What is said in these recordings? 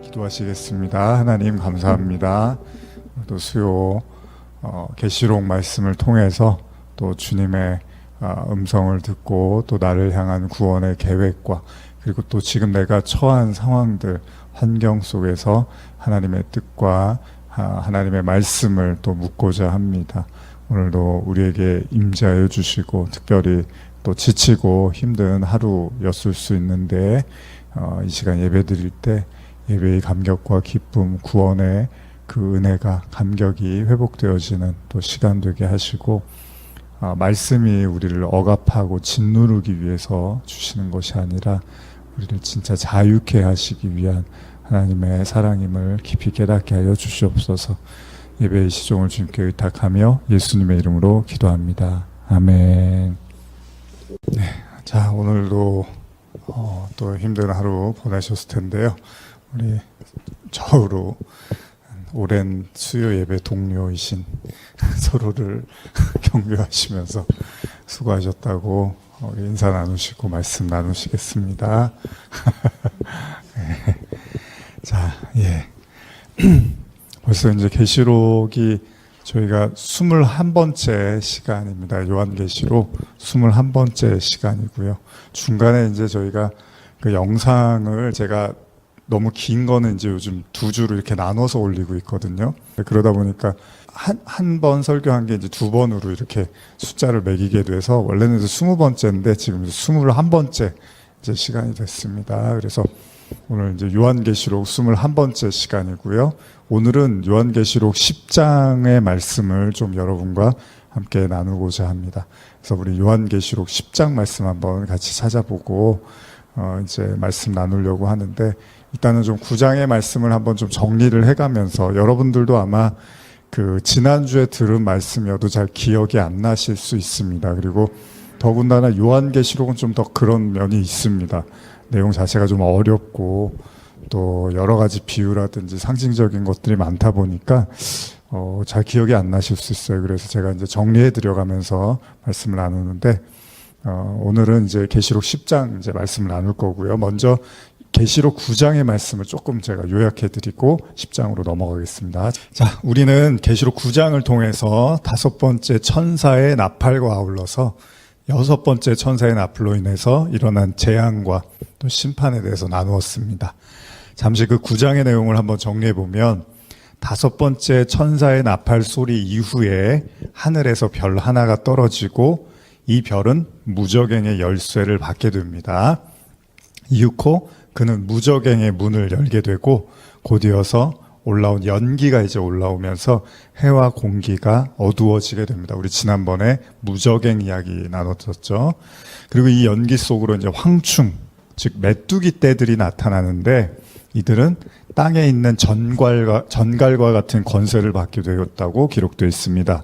기도하시겠습니다. 하나님 감사합니다. 또 수요 계시록 말씀을 통해서 또 주님의 음성을 듣고 또 나를 향한 구원의 계획과 그리고 또 지금 내가 처한 상황들 환경 속에서 하나님의 뜻과 하나님의 말씀을 또 묻고자 합니다. 오늘도 우리에게 임재하여 주시고 특별히 또 지치고 힘든 하루였을 수 있는데 이 시간 예배 드릴 때 예배의 감격과 기쁨, 구원의 그 은혜가 감격이 회복되어지는 또 시간 되게 하시고 말씀이 우리를 억압하고 짓누르기 위해서 주시는 것이 아니라 우리를 진짜 자유케 하시기 위한 하나님의 사랑임을 깊이 깨닫게 하여 주시옵소서. 예배의 시종을 주님께 의탁하며 예수님의 이름으로 기도합니다. 아멘. 네, 자 오늘도 또 힘든 하루 보내셨을 텐데요. 우리 저우로 오랜 수요 예배 동료이신 서로를 격려하시면서 수고하셨다고 인사 나누시고 말씀 나누시겠습니다. 네. 자, 예. 벌써 이제 계시록이 저희가 21번째 시간입니다. 요한계시록 21번째 시간이고요. 중간에 이제 저희가 그 영상을 제가 너무 긴 거는 이제 요즘 두 주로 이렇게 나눠서 올리고 있거든요. 그러다 보니까 한 번 설교한 게 이제 두 번으로 이렇게 숫자를 매기게 돼서 원래는 이제 20번째인데 지금 21번째 이제 시간이 됐습니다. 그래서 오늘 이제 요한계시록 21번째 시간이고요. 오늘은 요한계시록 10장의 말씀을 좀 여러분과 함께 나누고자 합니다. 그래서 우리 요한계시록 10장 말씀 한번 같이 찾아보고 이제 말씀 나누려고 하는데 일단은 좀 9장의 말씀을 한번 좀 정리를 해가면서 여러분들도 아마 그 지난주에 들은 말씀이어도 잘 기억이 안 나실 수 있습니다. 그리고 더군다나 요한계시록은 좀 더 그런 면이 있습니다. 내용 자체가 좀 어렵고 또 여러 가지 비유라든지 상징적인 것들이 많다 보니까 잘 기억이 안 나실 수 있어요. 그래서 제가 이제 정리해 드려가면서 말씀을 나누는데 오늘은 이제 계시록 10장 이제 말씀을 나눌 거고요. 먼저 계시록 9장의 말씀을 조금 제가 요약해 드리고 10장으로 넘어가겠습니다. 자, 우리는 계시록 9장을 통해서 5번째 천사의 나팔과 아울러서 6번째 천사의 나팔로 인해서 일어난 재앙과 또 심판에 대해서 나누었습니다. 잠시 그 9장의 내용을 한번 정리해 보면 5번째 천사의 나팔 소리 이후에 하늘에서 별 하나가 떨어지고 이 별은 무저갱의 열쇠를 받게 됩니다. 이윽고 그는 무저갱의 문을 열게 되고 곧이어서 올라온 연기가 이제 올라오면서 해와 공기가 어두워지게 됩니다. 우리 지난번에 무저갱 이야기 나눴었죠. 그리고 이 연기 속으로 이제 황충, 즉 메뚜기 떼들이 나타나는데 이들은 땅에 있는 전갈과 같은 권세를 받게 되었다고 기록되어 있습니다.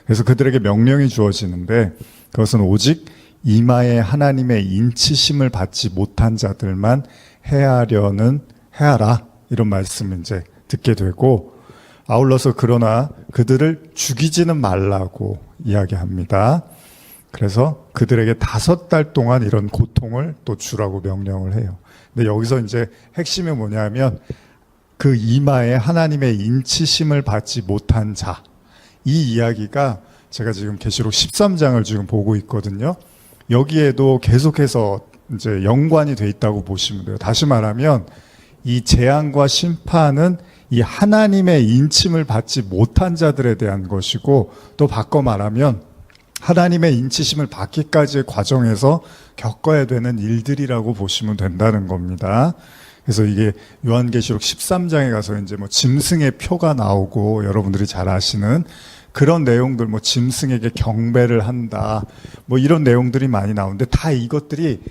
그래서 그들에게 명령이 주어지는데 그것은 오직 이마에 하나님의 인치심을 받지 못한 자들만 해하라 이런 말씀을 이제 듣게 되고 아울러서 그러나 그들을 죽이지는 말라고 이야기합니다. 그래서 그들에게 5달 동안 이런 고통을 또 주라고 명령을 해요. 근데 여기서 이제 핵심이 뭐냐면 그 이마에 하나님의 인치심을 받지 못한 자, 이 이야기가 제가 지금 계시록 13장을 지금 보고 있거든요. 여기에도 계속해서 이제 연관이 돼 있다고 보시면 돼요. 다시 말하면 이 재앙과 심판은 이 하나님의 인침을 받지 못한 자들에 대한 것이고 또 바꿔 말하면 하나님의 인치심을 받기까지의 과정에서 겪어야 되는 일들이라고 보시면 된다는 겁니다. 그래서 이게 요한계시록 13장에 가서 이제 뭐 짐승의 표가 나오고 여러분들이 잘 아시는 그런 내용들, 뭐 짐승에게 경배를 한다, 뭐 이런 내용들이 많이 나오는데 다 이것들이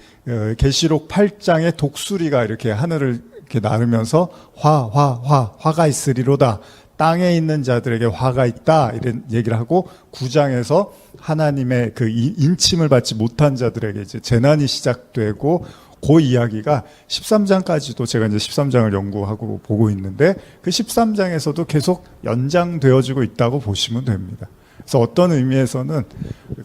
계시록 8장의 독수리가 이렇게 하늘을 이렇게 나르면서 화가 있으리로다. 땅에 있는 자들에게 화가 있다. 이런 얘기를 하고 9장에서 하나님의 그 인침을 받지 못한 자들에게 이제 재난이 시작되고 그 이야기가 13장까지도 제가 이제 13장을 연구하고 보고 있는데 그 13장에서도 계속 연장되어지고 있다고 보시면 됩니다. 그래서 어떤 의미에서는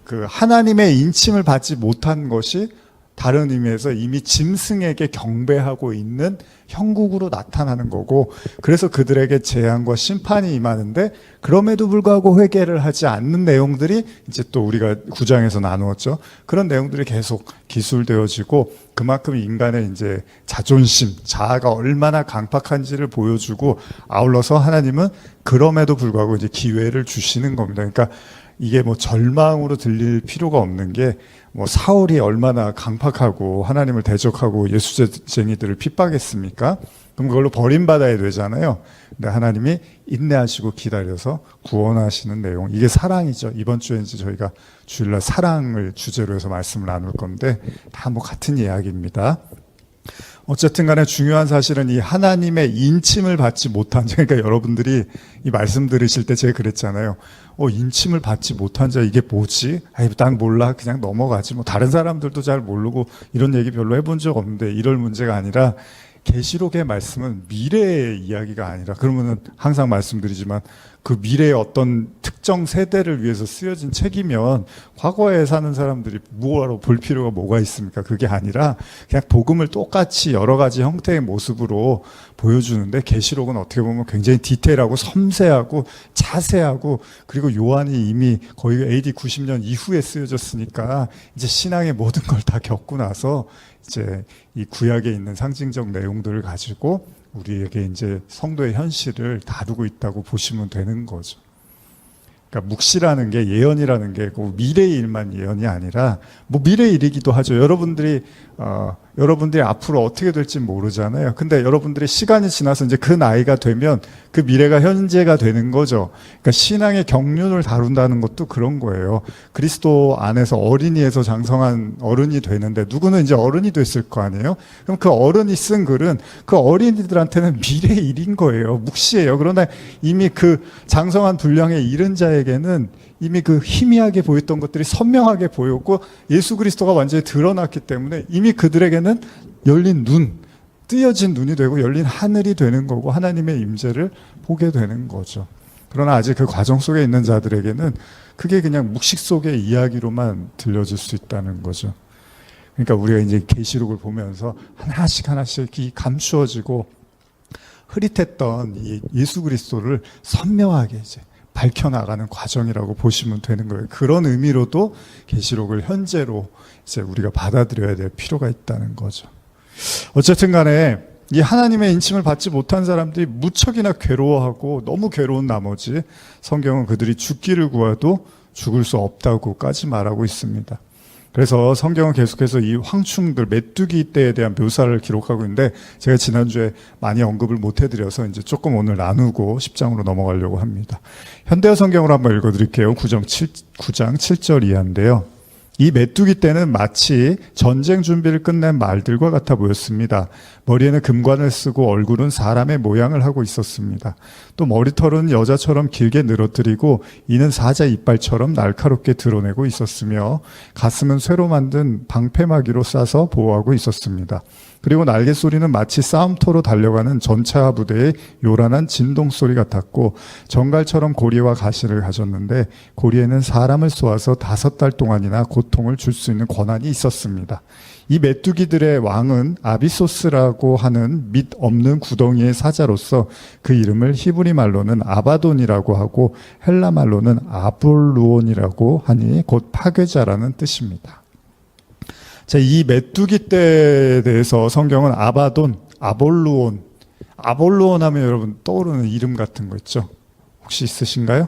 그 하나님의 인침을 받지 못한 것이 다른 의미에서 이미 짐승에게 경배하고 있는 형국으로 나타나는 거고, 그래서 그들에게 재앙과 심판이 임하는데 그럼에도 불구하고 회개를 하지 않는 내용들이 이제 또 우리가 9장에서 나누었죠. 그런 내용들이 계속 기술되어지고 그만큼 인간의 이제 자존심, 자아가 얼마나 강팍한지를 보여주고, 아울러서 하나님은 그럼에도 불구하고 이제 기회를 주시는 겁니다. 그러니까 이게 뭐 절망으로 들릴 필요가 없는 게, 뭐 사울이 얼마나 강팍하고 하나님을 대적하고 예수쟁이들을 핍박했습니까? 그럼 그걸로 버림받아야 되잖아요. 근데 하나님이 인내하시고 기다려서 구원하시는 내용, 이게 사랑이죠. 이번 주에 이제 저희가 주일날 사랑을 주제로 해서 말씀을 나눌 건데 다 뭐 같은 이야기입니다. 어쨌든 간에 중요한 사실은 이 하나님의 인침을 받지 못한 자, 그러니까 여러분들이 이 말씀 들으실 때 제가 그랬잖아요. 인침을 받지 못한 자, 이게 뭐지? 아이, 난 몰라. 그냥 넘어가지. 뭐 다른 사람들도 잘 모르고 이런 얘기 별로 해본 적 없는데, 이럴 문제가 아니라 계시록의 말씀은 미래의 이야기가 아니라, 그러면은 항상 말씀드리지만 그 미래의 어떤 특정 세대를 위해서 쓰여진 책이면 과거에 사는 사람들이 뭐하러 볼 필요가 뭐가 있습니까? 그게 아니라 그냥 복음을 똑같이 여러 가지 형태의 모습으로 보여주는데, 계시록은 어떻게 보면 굉장히 디테일하고 섬세하고 자세하고, 그리고 요한이 이미 거의 AD 90년 이후에 쓰여졌으니까 이제 신앙의 모든 걸 다 겪고 나서 이제 이 구약에 있는 상징적 내용들을 가지고 우리에게 이제 성도의 현실을 다루고 있다고 보시면 되는 거죠. 그러니까 묵시라는 게, 예언이라는 게 미래의 일만 예언이 아니라 뭐 미래의 일이기도 하죠. 여러분들이 앞으로 어떻게 될지 모르잖아요. 근데 여러분들이 시간이 지나서 이제 그 나이가 되면 그 미래가 현재가 되는 거죠. 그러니까 신앙의 경륜을 다룬다는 것도 그런 거예요. 그리스도 안에서 어린이에서 장성한 어른이 되는데, 누구는 이제 어른이 됐을 거 아니에요. 그럼 그 어른이 쓴 글은 그 어린이들한테는 미래의 일인 거예요. 묵시예요. 그러나 이미 그 장성한 분량에 이른 자에게는 이미 그 희미하게 보였던 것들이 선명하게 보였고, 예수 그리스도가 완전히 드러났기 때문에 이미 그들에게는 열린 눈, 뜨여진 눈이 되고 열린 하늘이 되는 거고, 하나님의 임재를 보게 되는 거죠. 그러나 아직 그 과정 속에 있는 자들에게는 그게 그냥 묵식 속의 이야기로만 들려질 수 있다는 거죠. 그러니까 우리가 이제 계시록을 보면서 하나씩 이 감추어지고 흐릿했던 이 예수 그리스도를 선명하게 이제 밝혀나가는 과정이라고 보시면 되는 거예요. 그런 의미로도 계시록을 현재로 이제 우리가 받아들여야 될 필요가 있다는 거죠. 어쨌든 간에 이 하나님의 인침을 받지 못한 사람들이 무척이나 괴로워하고, 너무 괴로운 나머지 성경은 그들이 죽기를 구해도 죽을 수 없다고까지 말하고 있습니다. 그래서 성경은 계속해서 이 황충들, 메뚜기 떼에 대한 묘사를 기록하고 있는데, 제가 지난주에 많이 언급을 못 해드려서 이제 조금 오늘 나누고 10장으로 넘어가려고 합니다. 현대어 성경으로 한번 읽어드릴게요. 9장 7절 이하인데요. 이 메뚜기 떼는 마치 전쟁 준비를 끝낸 말들과 같아 보였습니다. 머리에는 금관을 쓰고 얼굴은 사람의 모양을 하고 있었습니다. 또 머리털은 여자처럼 길게 늘어뜨리고 이는 사자 이빨처럼 날카롭게 드러내고 있었으며, 가슴은 쇠로 만든 방패막이로 싸서 보호하고 있었습니다. 그리고 날개 소리는 마치 싸움터로 달려가는 전차 부대의 요란한 진동 소리 같았고, 정갈처럼 고리와 가시를 가졌는데 고리에는 사람을 쏘아서 5달 동안이나 고통을 줄 수 있는 권한이 있었습니다. 이 메뚜기들의 왕은 아비소스라고 하는 밑 없는 구덩이의 사자로서 그 이름을 히브리 말로는 아바돈이라고 하고 헬라 말로는 아볼루온이라고 하니 곧 파괴자라는 뜻입니다. 자, 이 메뚜기 떼에 대해서 성경은 아바돈, 아볼루온 하면 여러분 떠오르는 이름 같은 거 있죠? 혹시 있으신가요?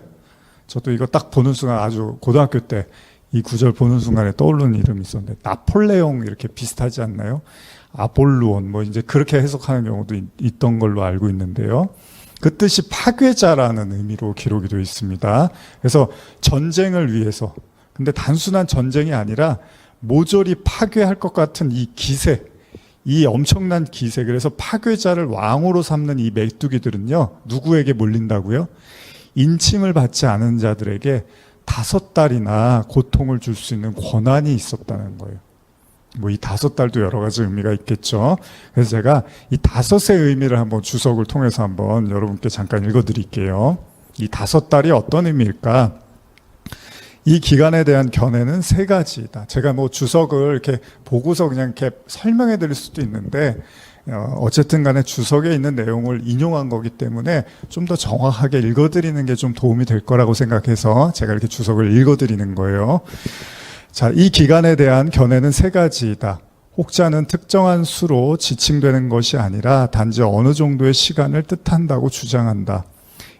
저도 이거 딱 보는 순간, 아주 고등학교 때 이 구절 보는 순간에 떠오르는 이름이 있었는데, 나폴레옹 이렇게 비슷하지 않나요? 아볼루온, 뭐 이제 그렇게 해석하는 경우도 있던 걸로 알고 있는데요. 그 뜻이 파괴자라는 의미로 기록이 되어 있습니다. 그래서 전쟁을 위해서, 근데 단순한 전쟁이 아니라 모조리 파괴할 것 같은 이 기세, 이 엄청난 기세, 그래서 파괴자를 왕으로 삼는 이 메뚜기들은요, 누구에게 몰린다고요? 인침을 받지 않은 자들에게 5달이나 고통을 줄 수 있는 권한이 있었다는 거예요. 뭐 이 5달도 여러 가지 의미가 있겠죠. 그래서 제가 이 5의 의미를 한번 주석을 통해서 한번 여러분께 잠깐 읽어드릴게요. 이 5달이 어떤 의미일까? 이 기간에 대한 견해는 3가지다. 제가 뭐 주석을 이렇게 보고서 그냥 이렇게 설명해 드릴 수도 있는데, 어쨌든 간에 주석에 있는 내용을 인용한 거기 때문에 좀 더 정확하게 읽어드리는 게 좀 도움이 될 거라고 생각해서 제가 이렇게 주석을 읽어드리는 거예요. 자, 이 기간에 대한 견해는 세 가지이다. 혹자는 특정한 수로 지칭되는 것이 아니라 단지 어느 정도의 시간을 뜻한다고 주장한다.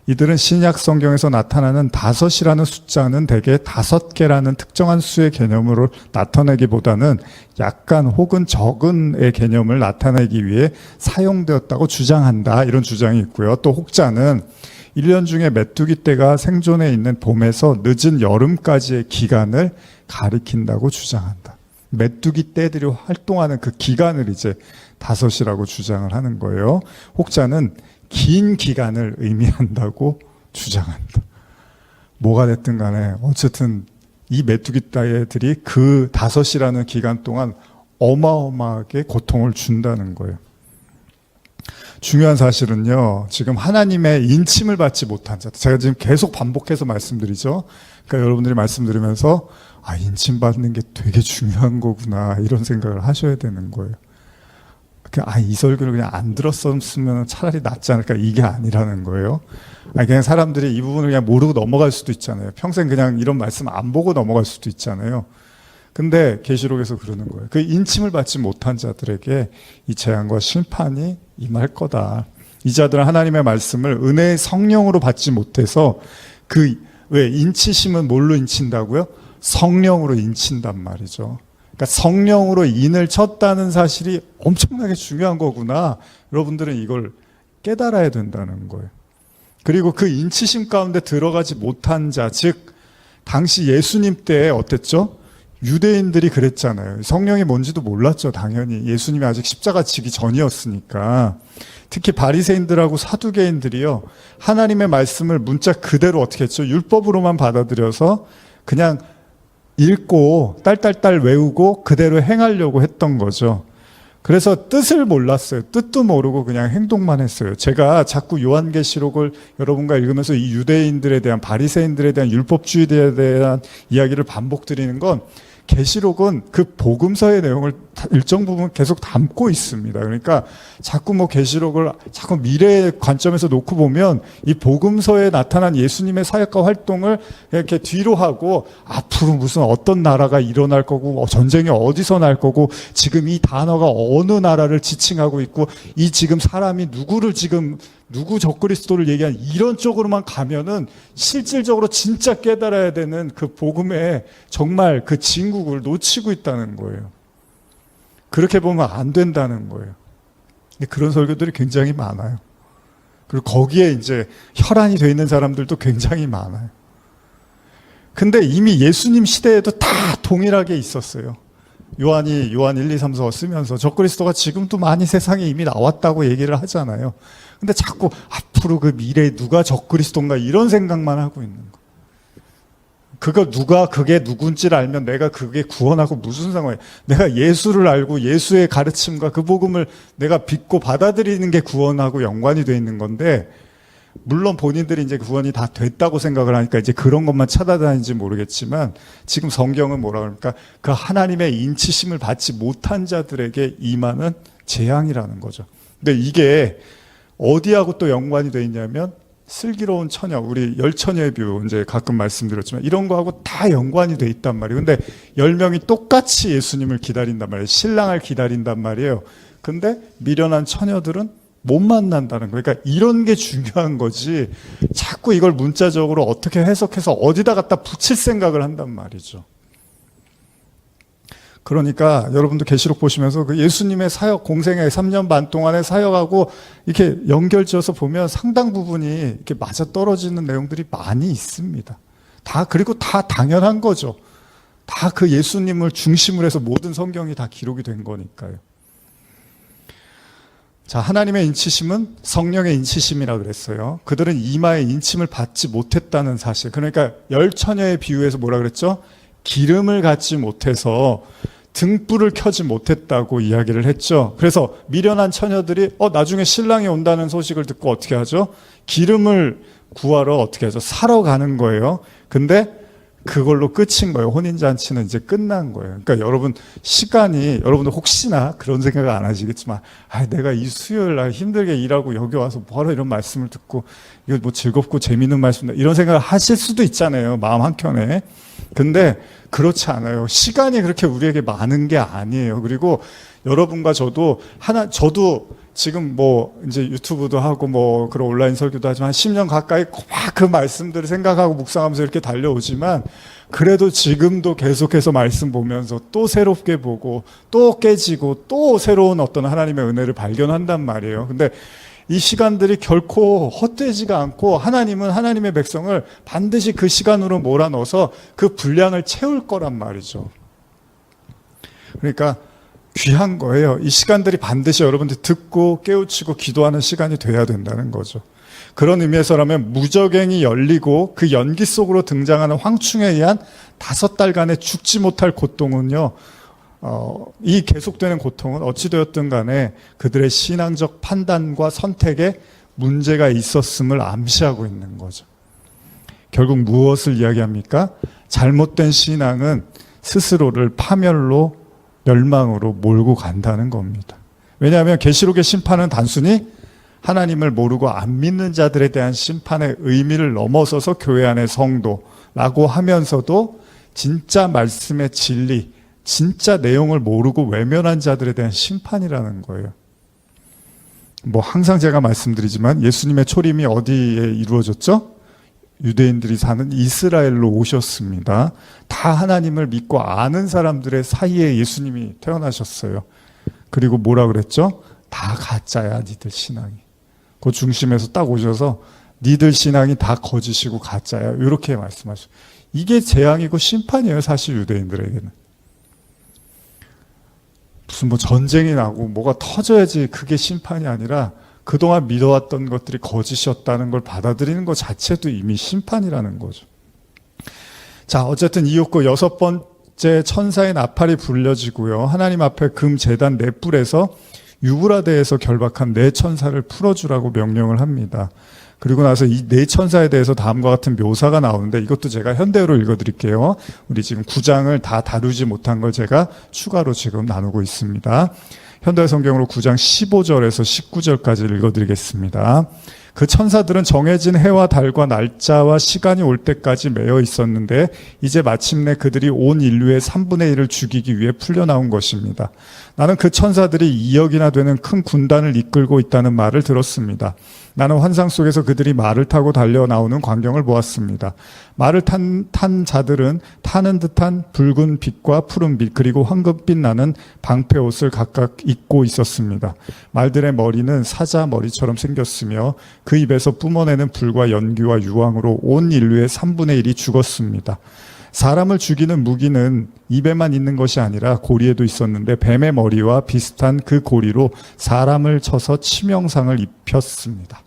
이들은 신약 성경에서 나타나는 5이라는 숫자는 대개 5개라는 특정한 수의 개념으로 나타내기보다는 약간 혹은 적은의 개념을 나타내기 위해 사용되었다고 주장한다. 이런 주장이 있고요. 또 혹자는 1년 중에 메뚜기 떼가 생존해 있는 봄에서 늦은 여름까지의 기간을 가리킨다고 주장한다. 메뚜기 떼들이 활동하는 그 기간을 이제 5이라고 주장을 하는 거예요. 혹자는 긴 기간을 의미한다고 주장한다. 뭐가 됐든 간에 어쨌든 이 메뚜기 떼들이 그 5이라는 기간 동안 어마어마하게 고통을 준다는 거예요. 중요한 사실은요, 지금 하나님의 인침을 받지 못한 자들, 제가 지금 계속 반복해서 말씀드리죠. 그러니까 여러분들이 말씀드리면서 인침 받는 게 되게 중요한 거구나 이런 생각을 하셔야 되는 거예요. 이 설교를 그냥 안 들었으면 차라리 낫지 않을까, 이게 아니라는 거예요. 그냥 사람들이 이 부분을 그냥 모르고 넘어갈 수도 있잖아요. 평생 그냥 이런 말씀 안 보고 넘어갈 수도 있잖아요. 근데 계시록에서 그러는 거예요. 그 인침을 받지 못한 자들에게 이 재앙과 심판이 임할 거다. 이 자들은 하나님의 말씀을 은혜의 성령으로 받지 못해서 왜 인치심은 뭘로 인친다고요? 성령으로 인친단 말이죠. 그러니까 성령으로 인을 쳤다는 사실이 엄청나게 중요한 거구나. 여러분들은 이걸 깨달아야 된다는 거예요. 그리고 그 인치심 가운데 들어가지 못한 자, 즉 당시 예수님 때 어땠죠? 유대인들이 그랬잖아요. 성령이 뭔지도 몰랐죠. 당연히 예수님이 아직 십자가 지기 전이었으니까. 특히 바리새인들하고 사두개인들이요, 하나님의 말씀을 문자 그대로 어떻게 했죠? 율법으로만 받아들여서 그냥 읽고 딸딸딸 외우고 그대로 행하려고 했던 거죠. 그래서 뜻을 몰랐어요. 뜻도 모르고 그냥 행동만 했어요. 제가 자꾸 요한계시록을 여러분과 읽으면서 이 유대인들에 대한, 바리새인들에 대한, 율법주의에 대한 이야기를 반복드리는 건, 계시록은 그 복음서의 내용을 일정 부분 계속 담고 있습니다. 그러니까 자꾸 계시록을 자꾸 미래의 관점에서 놓고 보면 이 복음서에 나타난 예수님의 사역과 활동을 이렇게 뒤로 하고, 앞으로 무슨 어떤 나라가 일어날 거고 전쟁이 어디서 날 거고 지금 이 단어가 어느 나라를 지칭하고 있고 이 지금 사람이 누구 적그리스도를 얘기한, 이런 쪽으로만 가면은 실질적으로 진짜 깨달아야 되는 그 복음의 정말 그 진국을 놓치고 있다는 거예요. 그렇게 보면 안 된다는 거예요. 그런 설교들이 굉장히 많아요. 그리고 거기에 이제 혈안이 돼 있는 사람들도 굉장히 많아요. 근데 이미 예수님 시대에도 다 동일하게 있었어요. 요한 1, 2, 3, 4 쓰면서 적그리스도가 지금도 많이 세상에 이미 나왔다고 얘기를 하잖아요. 근데 자꾸 앞으로 그 미래에 누가 적그리스도인가 이런 생각만 하고 있는 거예요. 그게 누군지를 알면 내가 그게 구원하고 무슨 상관이에요. 내가 예수를 알고 예수의 가르침과 그 복음을 내가 믿고 받아들이는 게 구원하고 연관이 돼 있는 건데, 물론 본인들이 이제 구원이 다 됐다고 생각을 하니까 이제 그런 것만 찾아다니는지 모르겠지만, 지금 성경은 뭐라 그럽니까? 그 하나님의 인치심을 받지 못한 자들에게 임하는 재앙이라는 거죠. 근데 이게 어디하고 또 연관이 돼 있냐면, 슬기로운 처녀, 우리 열처녀의 뷰 이제 가끔 말씀드렸지만 이런 거하고 다 연관이 돼 있단 말이에요. 근데 10명이 똑같이 예수님을 기다린단 말이에요. 신랑을 기다린단 말이에요. 근데 미련한 처녀들은 못 만난다는 거예요. 그러니까 이런 게 중요한 거지, 자꾸 이걸 문자적으로 어떻게 해석해서 어디다 갖다 붙일 생각을 한단 말이죠. 그러니까 여러분도 계시록 보시면서 그 예수님의 사역, 공생애 3년 반 동안의 사역하고 이렇게 연결지어서 보면 상당 부분이 이렇게 맞아 떨어지는 내용들이 많이 있습니다. 그리고 다 당연한 거죠. 다 그 예수님을 중심으로 해서 모든 성경이 다 기록이 된 거니까요. 자, 하나님의 인치심은 성령의 인치심이라고 그랬어요. 그들은 이마에 인침을 받지 못했다는 사실. 그러니까 열처녀의 비유에서 뭐라 그랬죠? 기름을 갖지 못해서 등불을 켜지 못했다고 이야기를 했죠. 그래서 미련한 처녀들이 나중에 신랑이 온다는 소식을 듣고 어떻게 하죠? 기름을 구하러 어떻게 하죠? 사러 가는 거예요. 근데 그걸로 끝인 거예요. 혼인잔치는 이제 끝난 거예요. 그러니까 여러분 시간이, 여러분들 혹시나 그런 생각을 안 하시겠지만, 내가 이 수요일 날 힘들게 일하고 여기 와서 뭐하러 이런 말씀을 듣고, 이거 뭐 즐겁고 재미있는 말씀, 이런 생각을 하실 수도 있잖아요. 마음 한켠에. 근데 그렇지 않아요. 시간이 그렇게 우리에게 많은 게 아니에요. 그리고 여러분과 저도 지금 뭐 이제 유튜브도 하고 뭐 그런 온라인 설교도 하지만 한 10년 가까이 막 그 말씀들을 생각하고 묵상하면서 이렇게 달려오지만, 그래도 지금도 계속해서 말씀 보면서 또 새롭게 보고 또 깨지고 또 새로운 어떤 하나님의 은혜를 발견한단 말이에요. 근데 이 시간들이 결코 헛되지가 않고, 하나님은 하나님의 백성을 반드시 그 시간으로 몰아넣어서 그 분량을 채울 거란 말이죠. 그러니까 귀한 거예요. 이 시간들이 반드시 여러분들 듣고 깨우치고 기도하는 시간이 돼야 된다는 거죠. 그런 의미에서라면 무적행이 열리고 그 연기 속으로 등장하는 황충에 의한 5달간의 죽지 못할 고통은요, 이 계속되는 고통은 어찌되었든 간에 그들의 신앙적 판단과 선택에 문제가 있었음을 암시하고 있는 거죠. 결국 무엇을 이야기합니까? 잘못된 신앙은 스스로를 파멸로, 멸망으로 몰고 간다는 겁니다. 왜냐하면 계시록의 심판은 단순히 하나님을 모르고 안 믿는 자들에 대한 심판의 의미를 넘어서서 교회 안의 성도라고 하면서도 진짜 말씀의 진리, 진짜 내용을 모르고 외면한 자들에 대한 심판이라는 거예요. 뭐 항상 제가 말씀드리지만 예수님의 초림이 어디에 이루어졌죠? 유대인들이 사는 이스라엘로 오셨습니다. 다 하나님을 믿고 아는 사람들의 사이에 예수님이 태어나셨어요. 그리고 뭐라 그랬죠? 다 가짜야, 니들 신앙이. 그 중심에서 딱 오셔서 니들 신앙이 다 거짓이고 가짜야, 이렇게 말씀하셨어요. 이게 재앙이고 심판이에요, 사실 유대인들에게는. 무슨 뭐 전쟁이 나고 뭐가 터져야지 그게 심판이 아니라, 그동안 믿어왔던 것들이 거짓이었다는 걸 받아들이는 것 자체도 이미 심판이라는 거죠. 자, 어쨌든 이윽고 6번째 천사의 나팔이 불려지고요, 하나님 앞에 금 제단 4뿔에서 유브라데에서 결박한 4천사를 풀어주라고 명령을 합니다. 그리고 나서 이 4천사에 대해서 다음과 같은 묘사가 나오는데, 이것도 제가 현대어로 읽어드릴게요. 우리 지금 9장을 다 다루지 못한 걸 제가 추가로 지금 나누고 있습니다. 현대 성경으로 9장 15절에서 19절까지 읽어드리겠습니다. 그 천사들은 정해진 해와 달과 날짜와 시간이 올 때까지 매여 있었는데, 이제 마침내 그들이 온 인류의 3분의 1을 죽이기 위해 풀려나온 것입니다. 나는 그 천사들이 2억이나 되는 큰 군단을 이끌고 있다는 말을 들었습니다. 나는 환상 속에서 그들이 말을 타고 달려 나오는 광경을 보았습니다. 말을 탄 자들은 타는 듯한 붉은 빛과 푸른 빛, 그리고 황금빛 나는 방패 옷을 각각 입고 있었습니다. 말들의 머리는 사자 머리처럼 생겼으며 그 입에서 뿜어내는 불과 연기와 유황으로 온 인류의 3분의 1이 죽었습니다. 사람을 죽이는 무기는 입에만 있는 것이 아니라 고리에도 있었는데, 뱀의 머리와 비슷한 그 고리로 사람을 쳐서 치명상을 입혔습니다.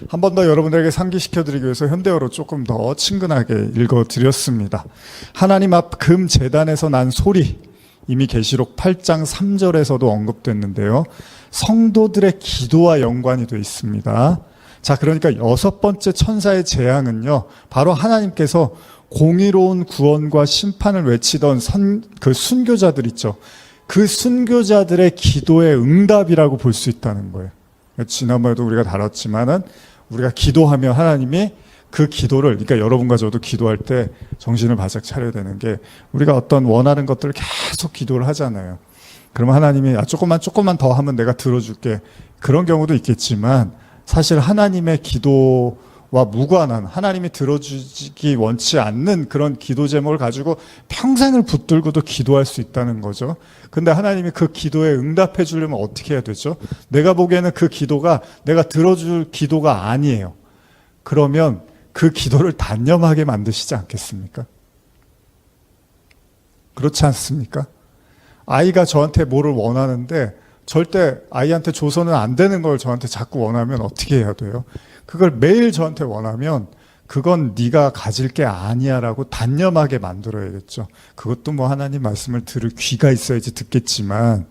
한 번 더 여러분들에게 상기시켜드리기 위해서 현대어로 조금 더 친근하게 읽어드렸습니다. 하나님 앞 금 제단에서 난 소리, 이미 계시록 8장 3절에서도 언급됐는데요, 성도들의 기도와 연관이 되어 있습니다. 자, 그러니까 6번째 천사의 재앙은요, 바로 하나님께서 공의로운 구원과 심판을 외치던 그 순교자들 있죠. 그 순교자들의 기도의 응답이라고 볼 수 있다는 거예요. 지난번에도 우리가 다뤘지만은, 우리가 기도하면 하나님이 그 기도를, 그러니까 여러분과 저도 기도할 때 정신을 바짝 차려야 되는 게, 우리가 어떤 원하는 것들을 계속 기도를 하잖아요. 그러면 하나님이 조금만 더 하면 내가 들어줄게, 그런 경우도 있겠지만, 사실 하나님의 기도와 무관한, 하나님이 들어주기 원치 않는 그런 기도 제목을 가지고 평생을 붙들고도 기도할 수 있다는 거죠. 근데 하나님이 그 기도에 응답해 주려면 어떻게 해야 되죠? 내가 보기에는 그 기도가 내가 들어줄 기도가 아니에요. 그러면 그 기도를 단념하게 만드시지 않겠습니까? 그렇지 않습니까? 아이가 저한테 뭐를 원하는데 절대 아이한테 줘서는 안 되는 걸 저한테 자꾸 원하면 어떻게 해야 돼요? 그걸 매일 저한테 원하면 그건 네가 가질 게 아니야 라고 단념하게 만들어야겠죠. 그것도 뭐 하나님 말씀을 들을 귀가 있어야지 듣겠지만,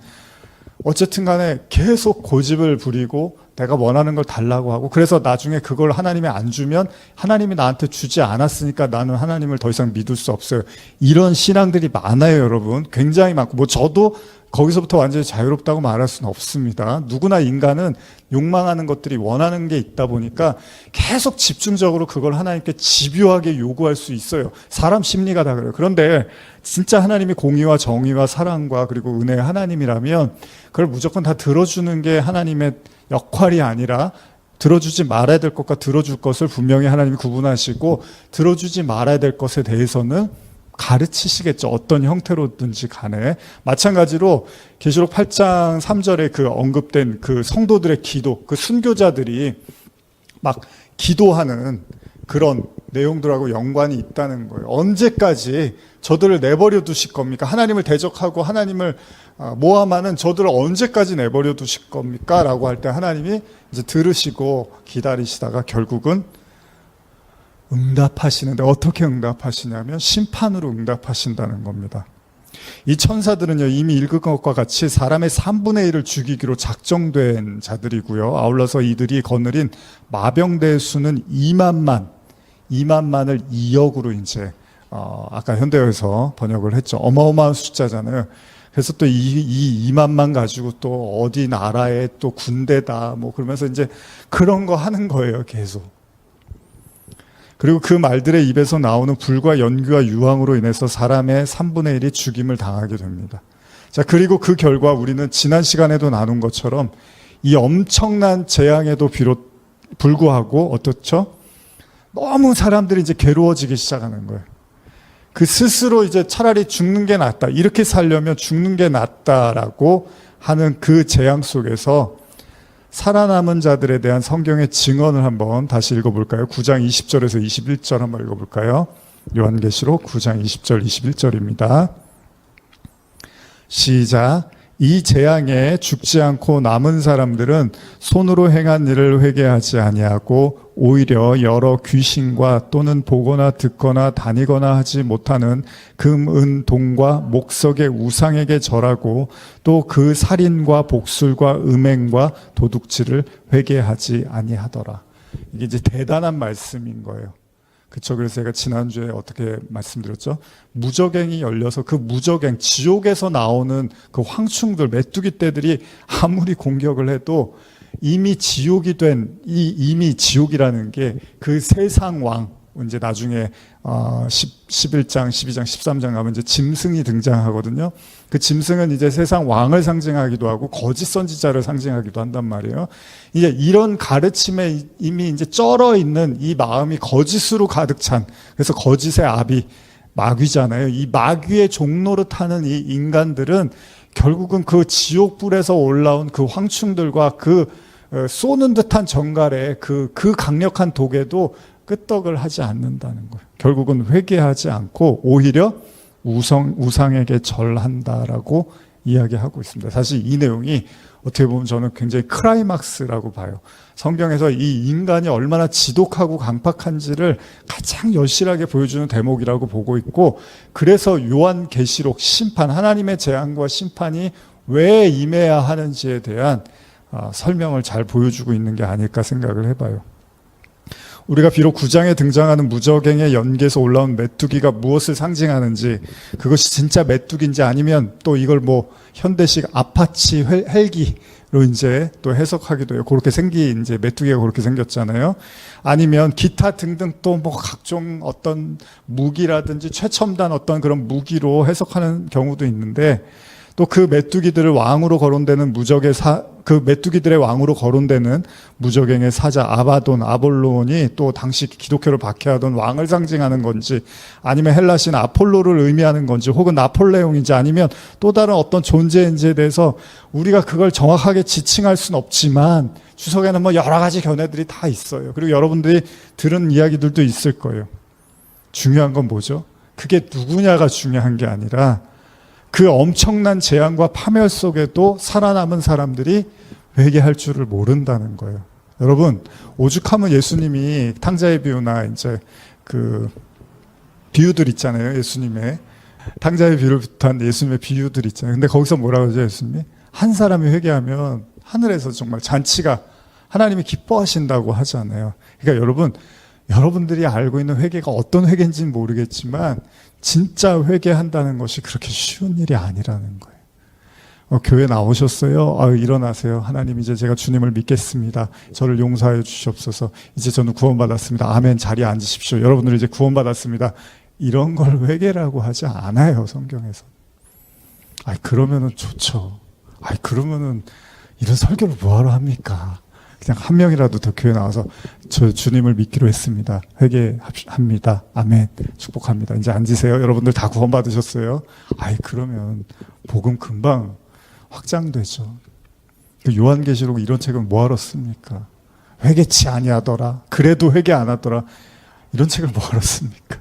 어쨌든 간에 계속 고집을 부리고 내가 원하는 걸 달라고 하고, 그래서 나중에 그걸 하나님이 안 주면 하나님이 나한테 주지 않았으니까 나는 하나님을 더 이상 믿을 수 없어요. 이런 신앙들이 많아요, 여러분. 굉장히 많고, 뭐 저도 거기서부터 완전히 자유롭다고 말할 수는 없습니다. 누구나 인간은 욕망하는 것들이 원하는 게 있다 보니까 계속 집중적으로 그걸 하나님께 집요하게 요구할 수 있어요. 사람 심리가 다 그래요. 그런데 진짜 하나님이 공의와 정의와 사랑과 그리고 은혜의 하나님이라면 그걸 무조건 다 들어주는 게 하나님의 역할이 아니라, 들어주지 말아야 될 것과 들어줄 것을 분명히 하나님이 구분하시고, 들어주지 말아야 될 것에 대해서는 가르치시겠죠. 어떤 형태로든지 간에. 마찬가지로 계시록 8장 3절에 그 언급된 그 성도들의 기도, 그 순교자들이 막 기도하는 그런 내용들하고 연관이 있다는 거예요. 언제까지 저들을 내버려 두실 겁니까? 하나님을 대적하고 하나님을 모함하는 저들을 언제까지 내버려 두실 겁니까? 라고 할 때 하나님이 이제 들으시고 기다리시다가 결국은 응답하시는데, 어떻게 응답하시냐면 심판으로 응답하신다는 겁니다. 이 천사들은요, 이미 읽은 것과 같이 사람의 3분의 1을 죽이기로 작정된 자들이고요. 아울러서 이들이 거느린 마병대의 수는 2만만을 2억으로 이제 아까 현대어에서 번역을 했죠. 어마어마한 숫자잖아요. 그래서 또 이 2만만 가지고 또 어디 나라의 또 군대다 뭐 그러면서 이제 그런 거 하는 거예요, 계속. 그리고 그 말들의 입에서 나오는 불과 연기와 유황으로 인해서 사람의 3분의 1이 죽임을 당하게 됩니다. 자, 그리고 그 결과 우리는 지난 시간에도 나눈 것처럼 이 엄청난 재앙에도 불구하고 어떻죠? 너무 사람들이 이제 괴로워지기 시작하는 거예요. 그 스스로 이제 차라리 죽는 게 낫다, 이렇게 살려면 죽는 게 낫다라고 하는 그 재앙 속에서 살아남은 자들에 대한 성경의 증언을 한번 다시 읽어볼까요? 9장 20절에서 21절 한번 읽어볼까요? 요한계시록 9장 20절 21절입니다. 시작. 이 재앙에 죽지 않고 남은 사람들은 손으로 행한 일을 회개하지 아니하고 오히려 여러 귀신과 또는 보거나 듣거나 다니거나 하지 못하는 금, 은, 동과 목석의 우상에게 절하고 또 그 살인과 복술과 음행과 도둑질을 회개하지 아니하더라. 이게 이제 대단한 말씀인 거예요. 그렇죠. 그래서 제가 지난주에 어떻게 말씀드렸죠? 무저갱이 열려서 그 무저갱, 지옥에서 나오는 그 황충들, 메뚜기 떼들이 아무리 공격을 해도 이미 지옥이 된, 이미 지옥이라는 게 그 세상 왕, 이제 나중에 11장, 12장, 13장 가면 이제 짐승이 등장하거든요. 그 짐승은 이제 세상 왕을 상징하기도 하고 거짓 선지자를 상징하기도 한단 말이에요. 이제 이런 가르침에 이미 이제 쩔어 있는 이 마음이 거짓으로 가득 찬, 그래서 거짓의 아비 마귀잖아요. 이 마귀의 종노릇하는 이 인간들은 결국은 그 지옥불에서 올라온 그 황충들과 그 쏘는 듯한 정갈의 그 강력한 독에도 끄떡을 하지 않는다는 거예요. 결국은 회개하지 않고 오히려 우상에게 절한다라고 이야기하고 있습니다. 사실 이 내용이 어떻게 보면 저는 굉장히 클라이막스라고 봐요. 성경에서 이 인간이 얼마나 지독하고 강팍한지를 가장 여실하게 보여주는 대목이라고 보고 있고, 그래서 요한계시록 심판, 하나님의 재앙과 심판이 왜 임해야 하는지에 대한 설명을 잘 보여주고 있는 게 아닐까 생각을 해봐요. 우리가 비록 9장에 등장하는 무저갱의 연기에서 올라온 메뚜기가 무엇을 상징하는지, 그것이 진짜 메뚜기인지 아니면 또 이걸 뭐 현대식 아파치 헬기로 이제 또 해석하기도 해요. 그렇게 이제 메뚜기가 그렇게 생겼잖아요. 아니면 기타 등등 또 뭐 각종 어떤 무기라든지 최첨단 어떤 그런 무기로 해석하는 경우도 있는데, 또 그 메뚜기들을 왕으로 거론되는 그 메뚜기들의 왕으로 거론되는 무저갱의 사자 아바돈, 아볼론이 또 당시 기독교를 박해하던 왕을 상징하는 건지, 아니면 헬라신 아폴로를 의미하는 건지, 혹은 나폴레옹인지, 아니면 또 다른 어떤 존재인지에 대해서 우리가 그걸 정확하게 지칭할 수는 없지만 주석에는 뭐 여러 가지 견해들이 다 있어요. 그리고 여러분들이 들은 이야기들도 있을 거예요. 중요한 건 뭐죠? 그게 누구냐가 중요한 게 아니라 그 엄청난 재앙과 파멸 속에도 살아남은 사람들이 회개할 줄을 모른다는 거예요. 여러분, 오죽하면 예수님이 탕자의 비유나 이제 그 비유들 있잖아요. 예수님의 탕자의 비유를 비롯한 예수님의 비유들 있잖아요. 근데 거기서 뭐라고 하죠, 예수님이? 한 사람이 회개하면 하늘에서 정말 잔치가 하나님이 기뻐하신다고 하잖아요. 그러니까 여러분들이 알고 있는 회개가 어떤 회개인지는 모르겠지만 진짜 회개한다는 것이 그렇게 쉬운 일이 아니라는 거예요. 교회 나오셨어요? 일어나세요. 하나님, 이제 제가 주님을 믿겠습니다. 저를 용서하여 주시옵소서. 이제 저는 구원받았습니다. 아멘. 자리에 앉으십시오. 여러분들 이제 구원받았습니다. 이런 걸 회개라고 하지 않아요, 성경에서. 그러면은 좋죠. 그러면은 이런 설교를 뭐하러 합니까? 그냥 한 명이라도 더 교회 나와서 저 주님을 믿기로 했습니다. 회개합니다. 아멘. 축복합니다. 이제 앉으세요. 여러분들 다 구원받으셨어요. 그러면 복음 금방 확장되죠. 요한계시록 이런 책을 뭐하러 씁니까? 회개치 아니하더라. 그래도 회개 안 하더라. 이런 책을 뭐하러 씁니까?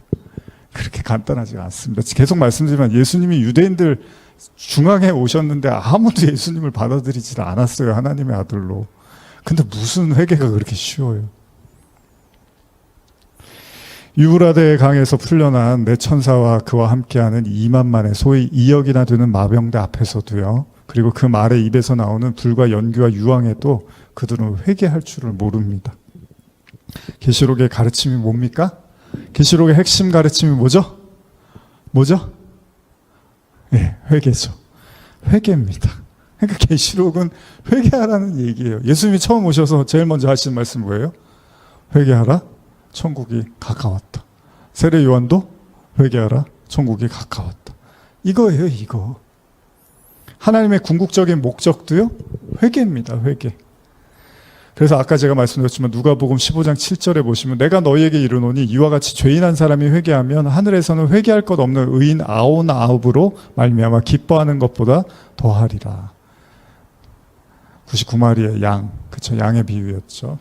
그렇게 간단하지 않습니다. 계속 말씀드리지만 예수님이 유대인들 중앙에 오셨는데 아무도 예수님을 받아들이지 않았어요. 하나님의 아들로. 근데 무슨 회개가 그렇게 쉬워요? 유브라데 강에서 풀려난 내 천사와 그와 함께하는 2만만의 소위 2억이나 되는 마병대 앞에서도요. 그리고 그 말의 입에서 나오는 불과 연기와 유황에도 그들은 회개할 줄을 모릅니다. 계시록의 가르침이 뭡니까? 계시록의 핵심 가르침이 뭐죠? 회개죠. 회개입니다. 그러니까 계시록은 회개하라는 얘기예요. 예수님이 처음 오셔서 제일 먼저 하신 말씀 뭐예요? 회개하라, 천국이 가까웠다. 세례 요한도 회개하라, 천국이 가까웠다. 이거예요, 이거. 하나님의 궁극적인 목적도요, 회개입니다, 회개. 그래서 아까 제가 말씀드렸지만 누가복음 15장 7절에 보시면 내가 너희에게 이르노니 이와 같이 죄인한 사람이 회개하면 하늘에서는 회개할 것 없는 의인 99으로 말미암아 기뻐하는 것보다 더하리라. 99마리의 양, 그쵸, 양의 비유였죠.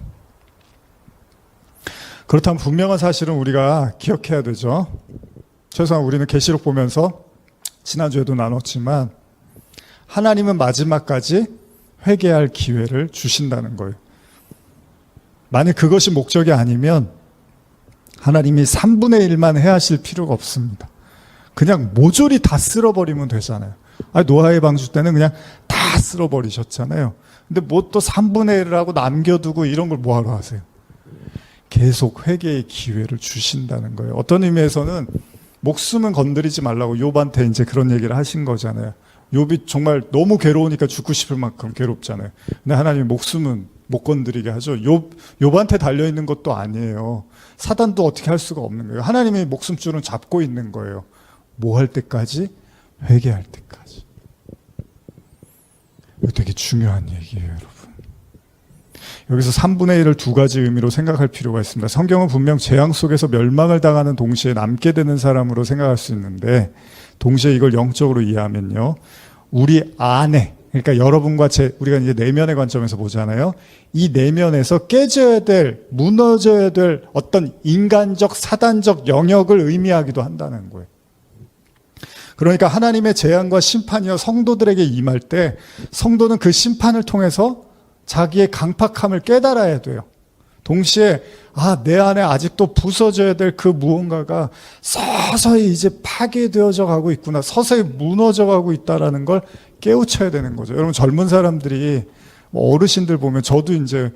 그렇다면 분명한 사실은 우리가 기억해야 되죠. 최소한 우리는 계시록 보면서 지난주에도 나눴지만 하나님은 마지막까지 회개할 기회를 주신다는 거예요. 만약 그것이 목적이 아니면 하나님이 3분의 1만 해하실 필요가 없습니다. 그냥 모조리 다 쓸어버리면 되잖아요. 노아의 방주 때는 그냥 다 쓸어버리셨잖아요. 근데 뭐 또 3분의 1을 하고 남겨두고 이런 걸 뭐하러 하세요? 계속 회개의 기회를 주신다는 거예요. 어떤 의미에서는 목숨은 건드리지 말라고 욥한테 이제 그런 얘기를 하신 거잖아요. 욥이 정말 너무 괴로우니까 죽고 싶을 만큼 괴롭잖아요. 근데 하나님이 목숨은 못 건드리게 하죠. 욥한테 달려있는 것도 아니에요. 사단도 어떻게 할 수가 없는 거예요. 하나님이 목숨줄은 잡고 있는 거예요. 뭐 할 때까지? 회개할 때까지. 이거 되게 중요한 얘기예요, 여러분. 여기서 3분의 1을 두 가지 의미로 생각할 필요가 있습니다. 성경은 분명 재앙 속에서 멸망을 당하는 동시에 남게 되는 사람으로 생각할 수 있는데 동시에 이걸 영적으로 이해하면요. 우리 안에, 그러니까 여러분과 우리가 이제 내면의 관점에서 보잖아요. 이 내면에서 깨져야 될, 무너져야 될 어떤 인간적, 사단적 영역을 의미하기도 한다는 거예요. 그러니까 하나님의 재앙과 심판이요 성도들에게 임할 때 성도는 그 심판을 통해서 자기의 강팍함을 깨달아야 돼요. 동시에 내 안에 아직도 부서져야 될 그 무언가가 서서히 이제 파괴되어져 가고 있구나, 서서히 무너져 가고 있다라는 걸 깨우쳐야 되는 거죠. 여러분, 젊은 사람들이 어르신들 보면, 저도 이제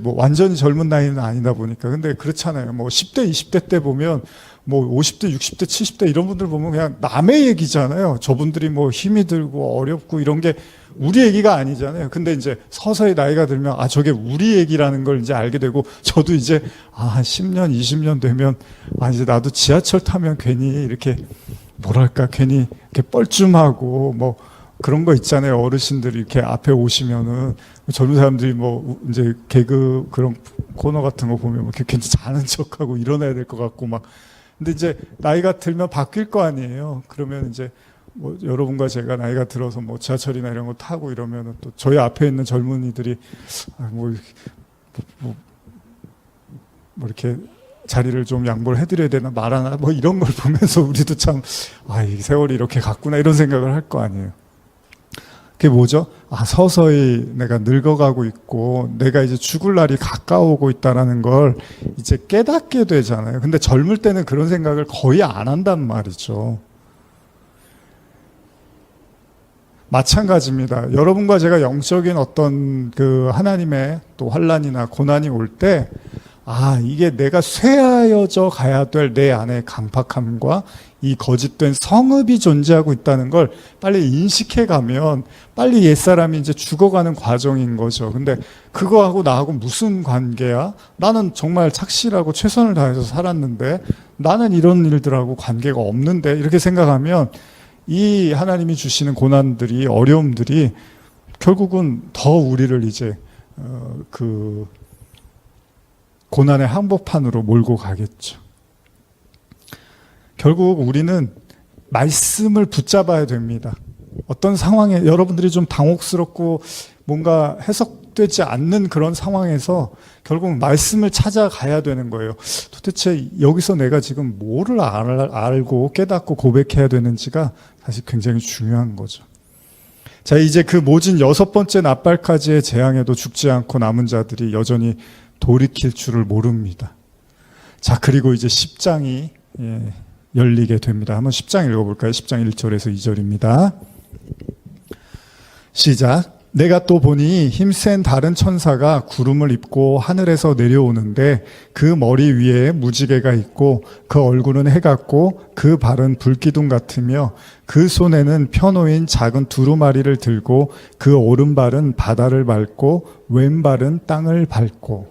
뭐 완전히 젊은 나이는 아니다 보니까, 근데 그렇잖아요. 뭐 10대, 20대 때 보면 뭐 50대, 60대, 70대 이런 분들 보면 그냥 남의 얘기잖아요. 저분들이 뭐 힘이 들고 어렵고 이런 게 우리 얘기가 아니잖아요. 근데 이제 서서히 나이가 들면 저게 우리 얘기라는 걸 이제 알게 되고, 저도 이제 한 10년, 20년 되면 이제 나도 지하철 타면 괜히 이렇게 뭐랄까 괜히 이렇게 뻘쭘하고 뭐 그런 거 있잖아요. 어르신들이 이렇게 앞에 오시면은 젊은 사람들이 뭐 이제 개그 그런 코너 같은 거 보면 뭐 괜히 자는 척하고 일어나야 될 것 같고 막. 근데 이제 나이가 들면 바뀔 거 아니에요. 그러면 이제 뭐 여러분과 제가 나이가 들어서 뭐 지하철이나 이런 거 타고 이러면은 또 저희 앞에 있는 젊은이들이 뭐 이렇게 자리를 좀 양보를 해드려야 되나 말하나 뭐 이런 걸 보면서 우리도 참 이 세월이 이렇게 갔구나 이런 생각을 할 거 아니에요. 그게 뭐죠? 서서히 내가 늙어가고 있고 내가 이제 죽을 날이 가까워오고 있다는 걸 이제 깨닫게 되잖아요. 근데 젊을 때는 그런 생각을 거의 안 한단 말이죠. 마찬가지입니다. 여러분과 제가 영적인 어떤 그 하나님의 또 환난이나 고난이 올 때, 이게 내가 쇠하여져 가야 될 내 안의 강팍함과 이 거짓된 성읍이 존재하고 있다는 걸 빨리 인식해 가면 빨리 옛사람이 이제 죽어가는 과정인 거죠. 근데 그거하고 나하고 무슨 관계야? 나는 정말 착실하고 최선을 다해서 살았는데 나는 이런 일들하고 관계가 없는데, 이렇게 생각하면 이 하나님이 주시는 고난들이, 어려움들이 결국은 더 우리를 이제 그 고난의 항복판으로 몰고 가겠죠. 결국 우리는 말씀을 붙잡아야 됩니다. 어떤 상황에 여러분들이 좀 당혹스럽고 뭔가 해석되지 않는 그런 상황에서 결국 말씀을 찾아가야 되는 거예요. 도대체 여기서 내가 지금 뭐를 알고 깨닫고 고백해야 되는지가 사실 굉장히 중요한 거죠. 자, 이제 그 모진 6번째 나팔까지의 재앙에도 죽지 않고 남은 자들이 여전히 돌이킬 줄을 모릅니다. 자, 그리고 이제 10장이 열리게 됩니다. 한번 10장 읽어볼까요? 10장 1절에서 2절입니다. 시작. 내가 또 보니 힘센 다른 천사가 구름을 입고 하늘에서 내려오는데 그 머리 위에 무지개가 있고 그 얼굴은 해 같고 그 발은 불기둥 같으며 그 손에는 펴놓인 작은 두루마리를 들고 그 오른발은 바다를 밟고 왼발은 땅을 밟고.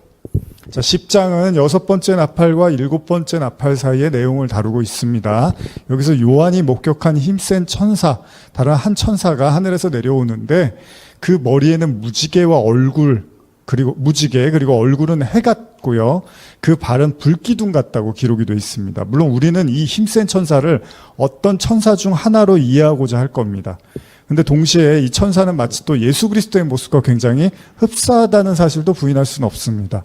자, 10장은 6번째 나팔과 7번째 나팔 사이의 내용을 다루고 있습니다. 여기서 요한이 목격한 힘센 천사, 다른 한 천사가 하늘에서 내려오는데 그 머리에는 무지개와 얼굴, 그리고 얼굴은 해 같고요. 그 발은 불기둥 같다고 기록이 되어 있습니다. 물론 우리는 이 힘센 천사를 어떤 천사 중 하나로 이해하고자 할 겁니다. 근데 동시에 이 천사는 마치 또 예수 그리스도의 모습과 굉장히 흡사하다는 사실도 부인할 수는 없습니다.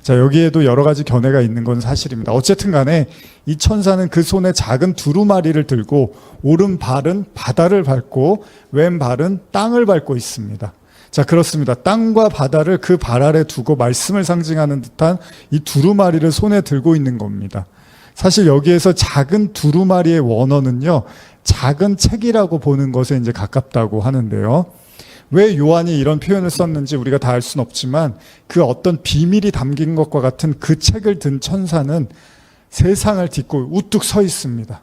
자, 여기에도 여러 가지 견해가 있는 건 사실입니다. 어쨌든 간에 이 천사는 그 손에 작은 두루마리를 들고 오른발은 바다를 밟고 왼발은 땅을 밟고 있습니다. 자, 그렇습니다. 땅과 바다를 그 발 아래 두고 말씀을 상징하는 듯한 이 두루마리를 손에 들고 있는 겁니다. 사실 여기에서 작은 두루마리의 원어는요, 작은 책이라고 보는 것에 이제 가깝다고 하는데요. 왜 요한이 이런 표현을 썼는지 우리가 다 알 수는 없지만 그 어떤 비밀이 담긴 것과 같은 그 책을 든 천사는 세상을 딛고 우뚝 서 있습니다.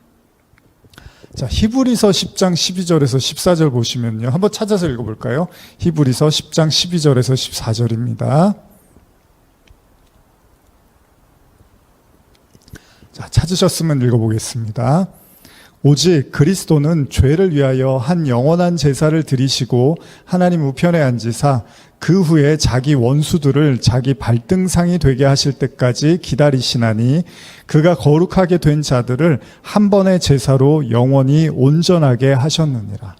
자, 히브리서 10장 12절에서 14절 보시면요. 한번 찾아서 읽어볼까요? 히브리서 10장 12절에서 14절입니다. 자, 찾으셨으면 읽어보겠습니다. 오직 그리스도는 죄를 위하여 한 영원한 제사를 드리시고 하나님 우편에 앉으사 그 후에 자기 원수들을 자기 발등상이 되게 하실 때까지 기다리시나니 그가 거룩하게 된 자들을 한 번의 제사로 영원히 온전하게 하셨느니라.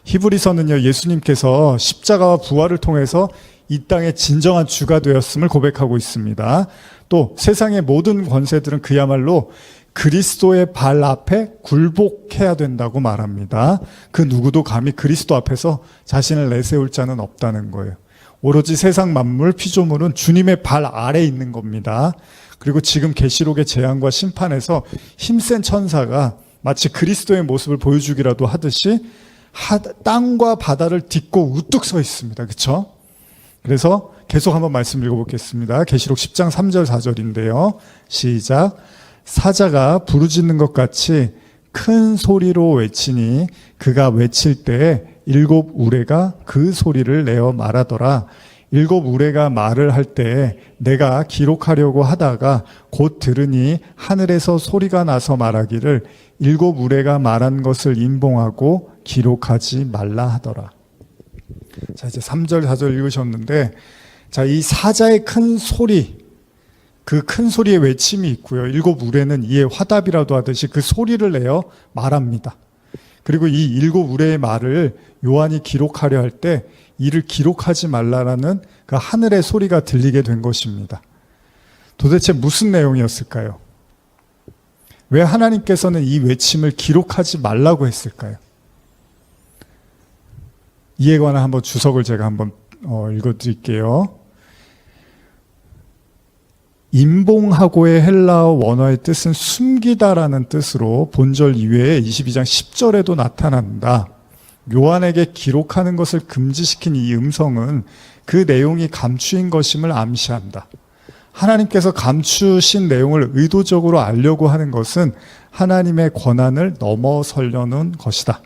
히브리서는요, 예수님께서 십자가와 부활을 통해서 이 땅의 진정한 주가 되었음을 고백하고 있습니다. 또 세상의 모든 권세들은 그야말로 그리스도의 발 앞에 굴복해야 된다고 말합니다. 그 누구도 감히 그리스도 앞에서 자신을 내세울 자는 없다는 거예요. 오로지 세상 만물, 피조물은 주님의 발 아래에 있는 겁니다. 그리고 지금 계시록의 재앙과 심판에서 힘센 천사가 마치 그리스도의 모습을 보여주기라도 하듯이 땅과 바다를 딛고 우뚝 서 있습니다. 그렇죠? 그래서 계속 한번 말씀 읽어보겠습니다. 계시록 10장 3절 4절인데요. 시작. 사자가 부르짖는 것 같이 큰 소리로 외치니 그가 외칠 때에 7 우레가 그 소리를 내어 말하더라. 7 우레가 말을 할 때에 내가 기록하려고 하다가 곧 들으니 하늘에서 소리가 나서 말하기를 7 우레가 말한 것을 인봉하고 기록하지 말라 하더라. 자, 이제 3절 4절 읽으셨는데, 자, 이 사자의 큰 소리, 그 큰 소리의 외침이 있고요. 7 우레는 이에 화답이라도 하듯이 그 소리를 내어 말합니다. 그리고 이 7 우레의 말을 요한이 기록하려 할 때 이를 기록하지 말라라는 그 하늘의 소리가 들리게 된 것입니다. 도대체 무슨 내용이었을까요? 왜 하나님께서는 이 외침을 기록하지 말라고 했을까요? 이에 관한 한번 주석을 제가 한번 읽어드릴게요. 인봉하고의 헬라어 원어의 뜻은 숨기다라는 뜻으로 본절 이외에 22장 10절에도 나타난다. 요한에게 기록하는 것을 금지시킨 이 음성은 그 내용이 감추인 것임을 암시한다. 하나님께서 감추신 내용을 의도적으로 알려고 하는 것은 하나님의 권한을 넘어서려는 것이다.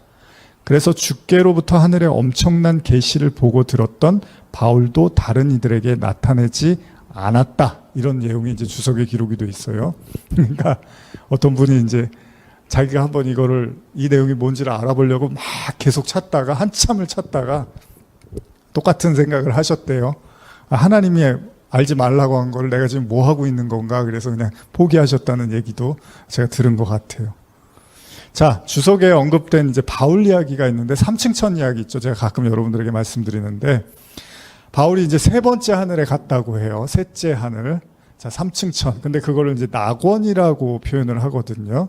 그래서 주께로부터 하늘의 엄청난 계시를 보고 들었던 바울도 다른 이들에게 나타내지 않았다. 이런 내용이 이제 주석에 기록이 돼 있어요. 그러니까 어떤 분이 이제 자기가 한번 이 내용이 뭔지를 알아보려고 막 계속 찾다가 한참을 찾다가 똑같은 생각을 하셨대요. 하나님이 알지 말라고 한 걸 내가 지금 뭐 하고 있는 건가, 그래서 그냥 포기하셨다는 얘기도 제가 들은 것 같아요. 자, 주석에 언급된 이제 바울 이야기가 있는데 3층천 이야기 있죠. 제가 가끔 여러분들에게 말씀드리는데 바울이 이제 세 번째 하늘에 갔다고 해요. 셋째 하늘. 자, 3층천. 근데 그거를 이제 낙원이라고 표현을 하거든요.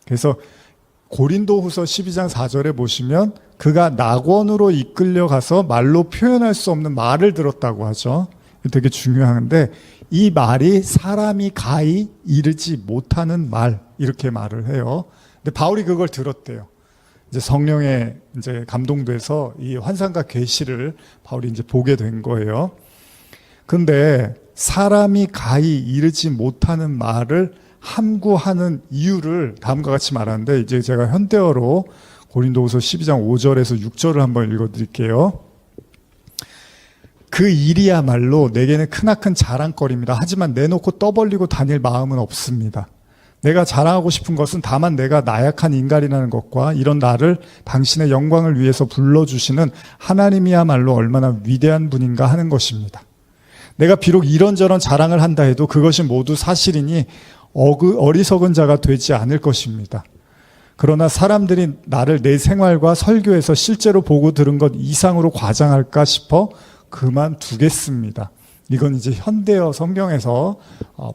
그래서 고린도후서 12장 4절에 보시면 그가 낙원으로 이끌려 가서 말로 표현할 수 없는 말을 들었다고 하죠. 되게 중요한데 이 말이 사람이 가히 이르지 못하는 말, 이렇게 말을 해요. 근데 바울이 그걸 들었대요. 이제 성령에 이제 감동돼서 이 환상과 계시를 바울이 이제 보게 된 거예요. 근데 사람이 가히 이르지 못하는 말을 함구하는 이유를 다음과 같이 말하는데, 이제 제가 현대어로 고린도후서 12장 5절에서 6절을 한번 읽어드릴게요. 그 일이야말로 내게는 크나큰 자랑거리입니다. 하지만 내놓고 떠벌리고 다닐 마음은 없습니다. 내가 자랑하고 싶은 것은 다만 내가 나약한 인간이라는 것과 이런 나를 당신의 영광을 위해서 불러주시는 하나님이야말로 얼마나 위대한 분인가 하는 것입니다. 내가 비록 이런저런 자랑을 한다 해도 그것이 모두 사실이니 어리석은 자가 되지 않을 것입니다. 그러나 사람들이 나를 내 생활과 설교에서 실제로 보고 들은 것 이상으로 과장할까 싶어 그만두겠습니다. 이건 이제 현대어 성경에서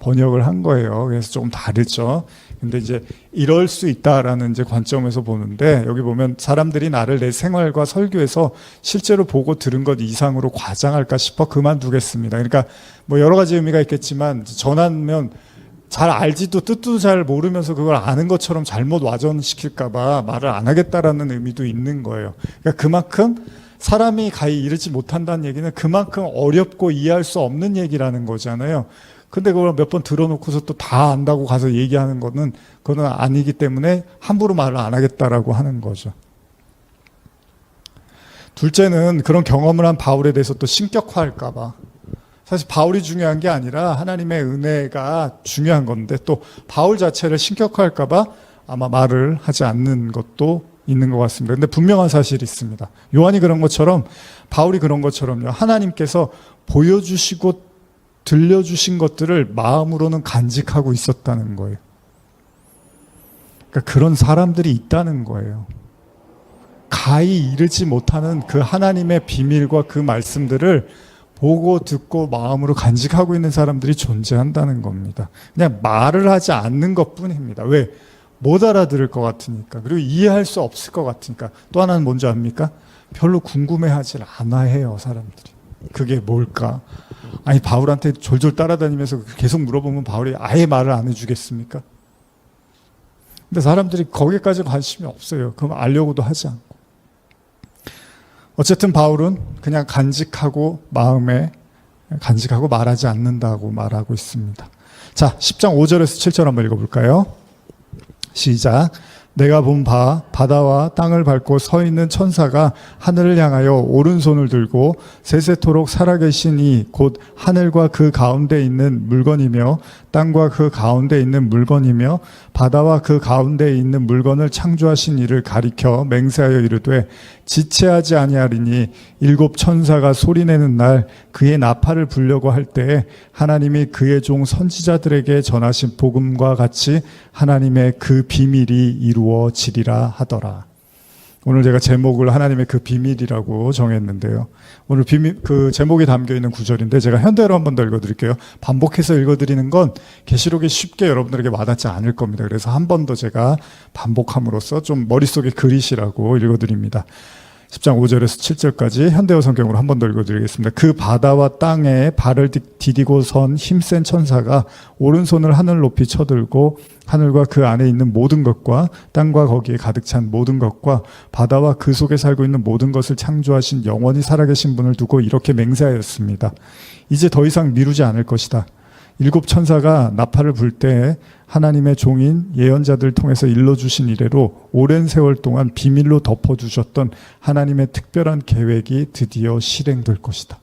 번역을 한 거예요. 그래서 조금 다르죠. 근데 이제 이럴 수 있다라는 이제 관점에서 보는데, 여기 보면 사람들이 나를 내 생활과 설교에서 실제로 보고 들은 것 이상으로 과장할까 싶어 그만두겠습니다. 그러니까 뭐 여러 가지 의미가 있겠지만, 전하면 잘 알지도 뜻도 잘 모르면서 그걸 아는 것처럼 잘못 와전시킬까봐 말을 안 하겠다라는 의미도 있는 거예요. 그러니까 그만큼 사람이 가히 이르지 못한다는 얘기는 그만큼 어렵고 이해할 수 없는 얘기라는 거잖아요. 근데 그걸 몇 번 들어놓고서 또 다 안다고 가서 얘기하는 거는 그건 아니기 때문에 함부로 말을 안 하겠다라고 하는 거죠. 둘째는 그런 경험을 한 바울에 대해서 또 신격화할까봐. 사실 바울이 중요한 게 아니라 하나님의 은혜가 중요한 건데, 또 바울 자체를 신격화할까봐 아마 말을 하지 않는 것도 있는 것 같습니다. 근데 분명한 사실이 있습니다. 요한이 그런 것처럼, 바울이 그런 것처럼요, 하나님께서 보여주시고 들려주신 것들을 마음으로는 간직하고 있었다는 거예요. 그러니까 그런 사람들이 있다는 거예요. 가히 이르지 못하는 그 하나님의 비밀과 그 말씀들을 보고 듣고 마음으로 간직하고 있는 사람들이 존재한다는 겁니다. 그냥 말을 하지 않는 것뿐입니다. 왜? 못 알아들을 것 같으니까, 그리고 이해할 수 없을 것 같으니까. 또 하나는 뭔지 압니까? 별로 궁금해하지 않아 해요, 사람들이. 그게 뭘까? 아니, 바울한테 졸졸 따라다니면서 계속 물어보면 바울이 아예 말을 안 해주겠습니까? 근데 사람들이 거기까지 관심이 없어요. 그럼 알려고도 하지 않고. 어쨌든 바울은 그냥 간직하고 마음에 간직하고 말하지 않는다고 말하고 있습니다. 자, 10장 5절에서 7절 한번 읽어볼까요? 시작. 내가 본 바 바다와 땅을 밟고 서 있는 천사가 하늘을 향하여 오른손을 들고 세세토록 살아계신 이 곧 하늘과 그 가운데 있는 물건이며 땅과 그 가운데 있는 물건이며 바다와 그 가운데 있는 물건을 창조하신 이를 가리켜 맹세하여 이르되 지체하지 아니하리니 일곱 천사가 소리내는 날 그의 나팔을 불려고 할 때에 하나님이 그의 종 선지자들에게 전하신 복음과 같이 하나님의 그 비밀이 이루어지리라 하더라. 오늘 제가 제목을 하나님의 그 비밀이라고 정했는데요. 오늘 그 제목이 담겨있는 구절인데 제가 현대로 한 번 더 읽어드릴게요. 반복해서 읽어드리는 건 계시록이 쉽게 여러분들에게 와닿지 않을 겁니다. 그래서 한 번 더 제가 반복함으로써 좀 머릿속에 그리시라고 읽어드립니다. 10장 5절에서 7절까지 현대어 성경으로 한 번 더 읽어드리겠습니다. 그 바다와 땅에 발을 디디고 선 힘센 천사가 오른손을 하늘 높이 쳐들고 하늘과 그 안에 있는 모든 것과 땅과 거기에 가득 찬 모든 것과 바다와 그 속에 살고 있는 모든 것을 창조하신 영원히 살아계신 분을 두고 이렇게 맹세하였습니다. 이제 더 이상 미루지 않을 것이다. 7 천사가 나팔을 불 때 하나님의 종인 예언자들을 통해서 일러주신 이래로 오랜 세월 동안 비밀로 덮어두셨던 하나님의 특별한 계획이 드디어 실행될 것이다.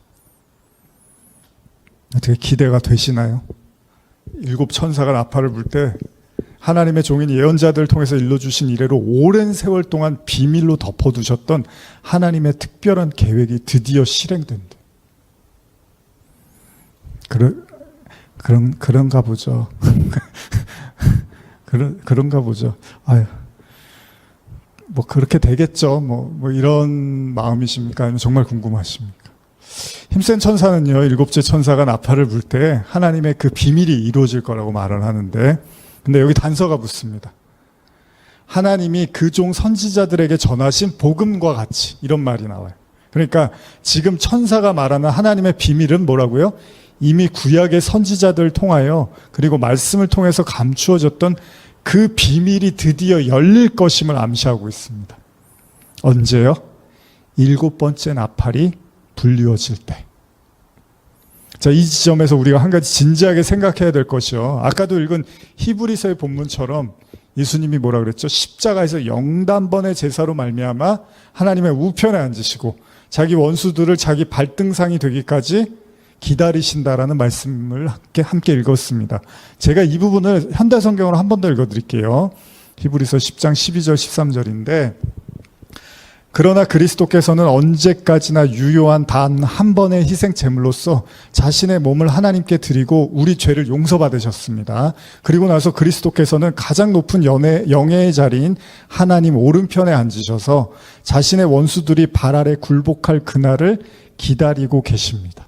어떻게 기대가 되시나요? 7 천사가 나팔을 불 때 하나님의 종인 예언자들을 통해서 일러주신 이래로 오랜 세월 동안 비밀로 덮어두셨던 하나님의 특별한 계획이 드디어 실행된다. 그런가 보죠. 그런가 보죠. 아유, 뭐 그렇게 되겠죠. 뭐 이런 마음이십니까? 아니면 정말 궁금하십니까? 힘센 천사는요, 7째 천사가 나팔을 불 때 하나님의 그 비밀이 이루어질 거라고 말을 하는데, 근데 여기 단서가 붙습니다. 하나님이 그 종 선지자들에게 전하신 복음과 같이, 이런 말이 나와요. 그러니까 지금 천사가 말하는 하나님의 비밀은 뭐라고요? 이미 구약의 선지자들을 통하여 그리고 말씀을 통해서 감추어졌던 그 비밀이 드디어 열릴 것임을 암시하고 있습니다. 언제요? 7번째 나팔이 불리워질 때. 자, 이 지점에서 우리가 한 가지 진지하게 생각해야 될 것이요. 아까도 읽은 히브리서의 본문처럼 예수님이 뭐라 그랬죠? 십자가에서 영단번의 제사로 말미암아 하나님의 우편에 앉으시고 자기 원수들을 자기 발등상이 되기까지 기다리신다라는 말씀을 함께 읽었습니다. 제가 이 부분을 현대 성경으로 한 번 더 읽어드릴게요. 히브리서 10장 12절 13절인데 그러나 그리스도께서는 언제까지나 유효한 단 한 번의 희생 제물로서 자신의 몸을 하나님께 드리고 우리 죄를 용서받으셨습니다. 그리고 나서 그리스도께서는 가장 높은 영예의 자리인 하나님 오른편에 앉으셔서 자신의 원수들이 발 아래 굴복할 그날을 기다리고 계십니다.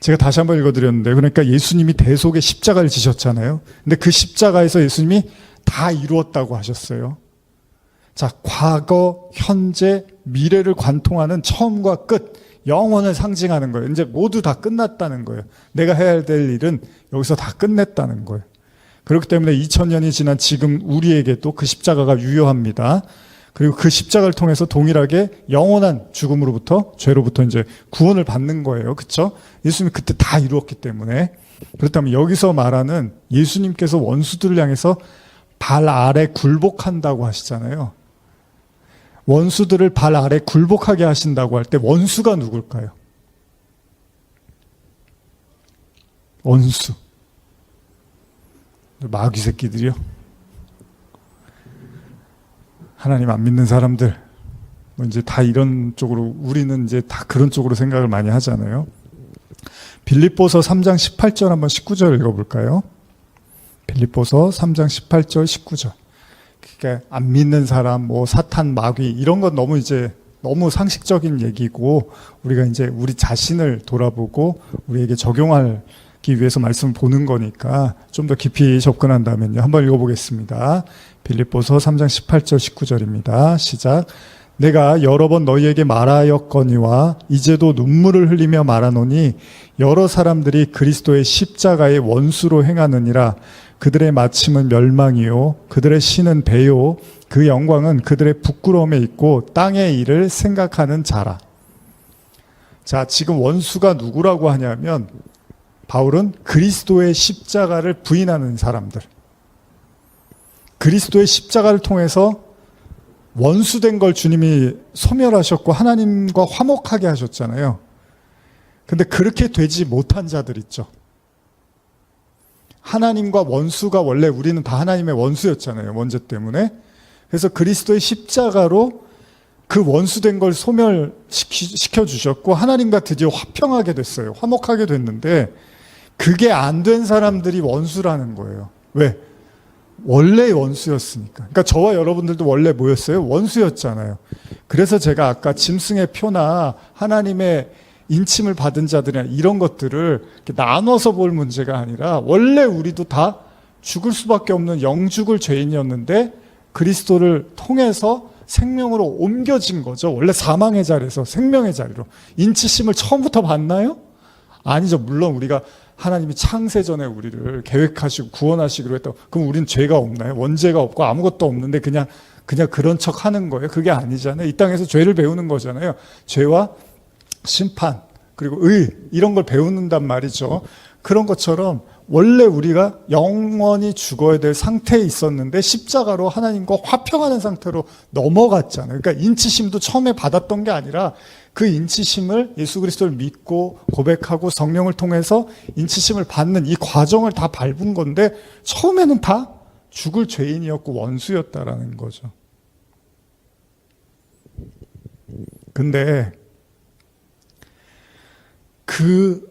제가 다시 한번 읽어드렸는데, 그러니까 예수님이 대속의 십자가를 지셨잖아요. 근데 그 십자가에서 예수님이 다 이루었다고 하셨어요. 자, 과거, 현재, 미래를 관통하는 처음과 끝, 영원을 상징하는 거예요. 이제 모두 다 끝났다는 거예요. 내가 해야 될 일은 여기서 다 끝냈다는 거예요. 그렇기 때문에 2000년이 지난 지금 우리에게도 그 십자가가 유효합니다. 그리고 그 십자가를 통해서 동일하게 영원한 죽음으로부터, 죄로부터 이제 구원을 받는 거예요. 그렇죠? 예수님이 그때 다 이루었기 때문에. 그렇다면 여기서 말하는 예수님께서 원수들을 향해서 발 아래 굴복한다고 하시잖아요. 원수들을 발 아래 굴복하게 하신다고 할 때 원수가 누굴까요? 원수. 마귀 새끼들이요. 하나님 안 믿는 사람들, 뭐 이제 다 이런 쪽으로, 우리는 이제 다 그런 쪽으로 생각을 많이 하잖아요. 빌립보서 3장 18절 한번 19절 읽어볼까요? 빌립보서 3장 18절 19절. 그러니까 안 믿는 사람, 뭐 사탄, 마귀 이런 건 너무 상식적인 얘기고 우리가 이제 우리 자신을 돌아보고 우리에게 적용하기 위해서 말씀을 보는 거니까 좀 더 깊이 접근한다면요. 한번 읽어보겠습니다. 빌립보서 3장 18절 19절입니다. 시작. 내가 여러 번 너희에게 말하였거니와 이제도 눈물을 흘리며 말하노니 여러 사람들이 그리스도의 십자가의 원수로 행하느니라. 그들의 마침은 멸망이요 그들의 신은 배요 그 영광은 그들의 부끄러움에 있고 땅의 일을 생각하는 자라. 자, 지금 원수가 누구라고 하냐면 바울은 그리스도의 십자가를 부인하는 사람들, 그리스도의 십자가를 통해서 원수된 걸 주님이 소멸하셨고 하나님과 화목하게 하셨잖아요. 근데 그렇게 되지 못한 자들 있죠. 하나님과 원수가, 원래 우리는 다 하나님의 원수였잖아요. 원죄 때문에. 그래서 그리스도의 십자가로 그 원수된 걸 소멸시켜 주셨고 하나님과 드디어 화평하게 됐어요. 화목하게 됐는데 그게 안 된 사람들이 원수라는 거예요. 왜? 원래 원수였으니까. 그러니까 저와 여러분들도 원래 뭐였어요? 원수였잖아요. 그래서 제가 아까 짐승의 표나 하나님의 인침을 받은 자들이나 이런 것들을 이렇게 나눠서 볼 문제가 아니라 원래 우리도 다 죽을 수밖에 없는 영죽을 죄인이었는데 그리스도를 통해서 생명으로 옮겨진 거죠. 원래 사망의 자리에서 생명의 자리로. 인치심을 처음부터 봤나요? 아니죠. 물론 우리가 하나님이 창세 전에 우리를 계획하시고 구원하시기로 했다고. 그럼 우린 죄가 없나요? 원죄가 없고 아무것도 없는데 그냥 그런 척 하는 거예요. 그게 아니잖아요. 이 땅에서 죄를 배우는 거잖아요. 죄와 심판, 그리고 이런 걸 배우는단 말이죠. 그런 것처럼 원래 우리가 영원히 죽어야 될 상태에 있었는데 십자가로 하나님과 화평하는 상태로 넘어갔잖아요. 그러니까 인치심도 처음에 받았던 게 아니라 그 인치심을 예수 그리스도를 믿고 고백하고 성령을 통해서 인치심을 받는 이 과정을 다 밟은 건데 처음에는 다 죽을 죄인이었고 원수였다라는 거죠. 근데 그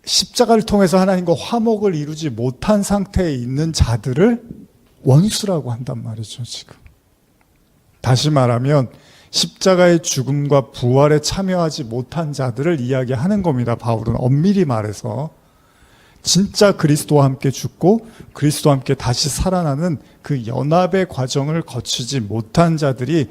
십자가를 통해서 하나님과 화목을 이루지 못한 상태에 있는 자들을 원수라고 한단 말이죠, 지금. 다시 말하면 십자가의 죽음과 부활에 참여하지 못한 자들을 이야기하는 겁니다. 바울은 엄밀히 말해서 진짜 그리스도와 함께 죽고 그리스도와 함께 다시 살아나는 그 연합의 과정을 거치지 못한 자들이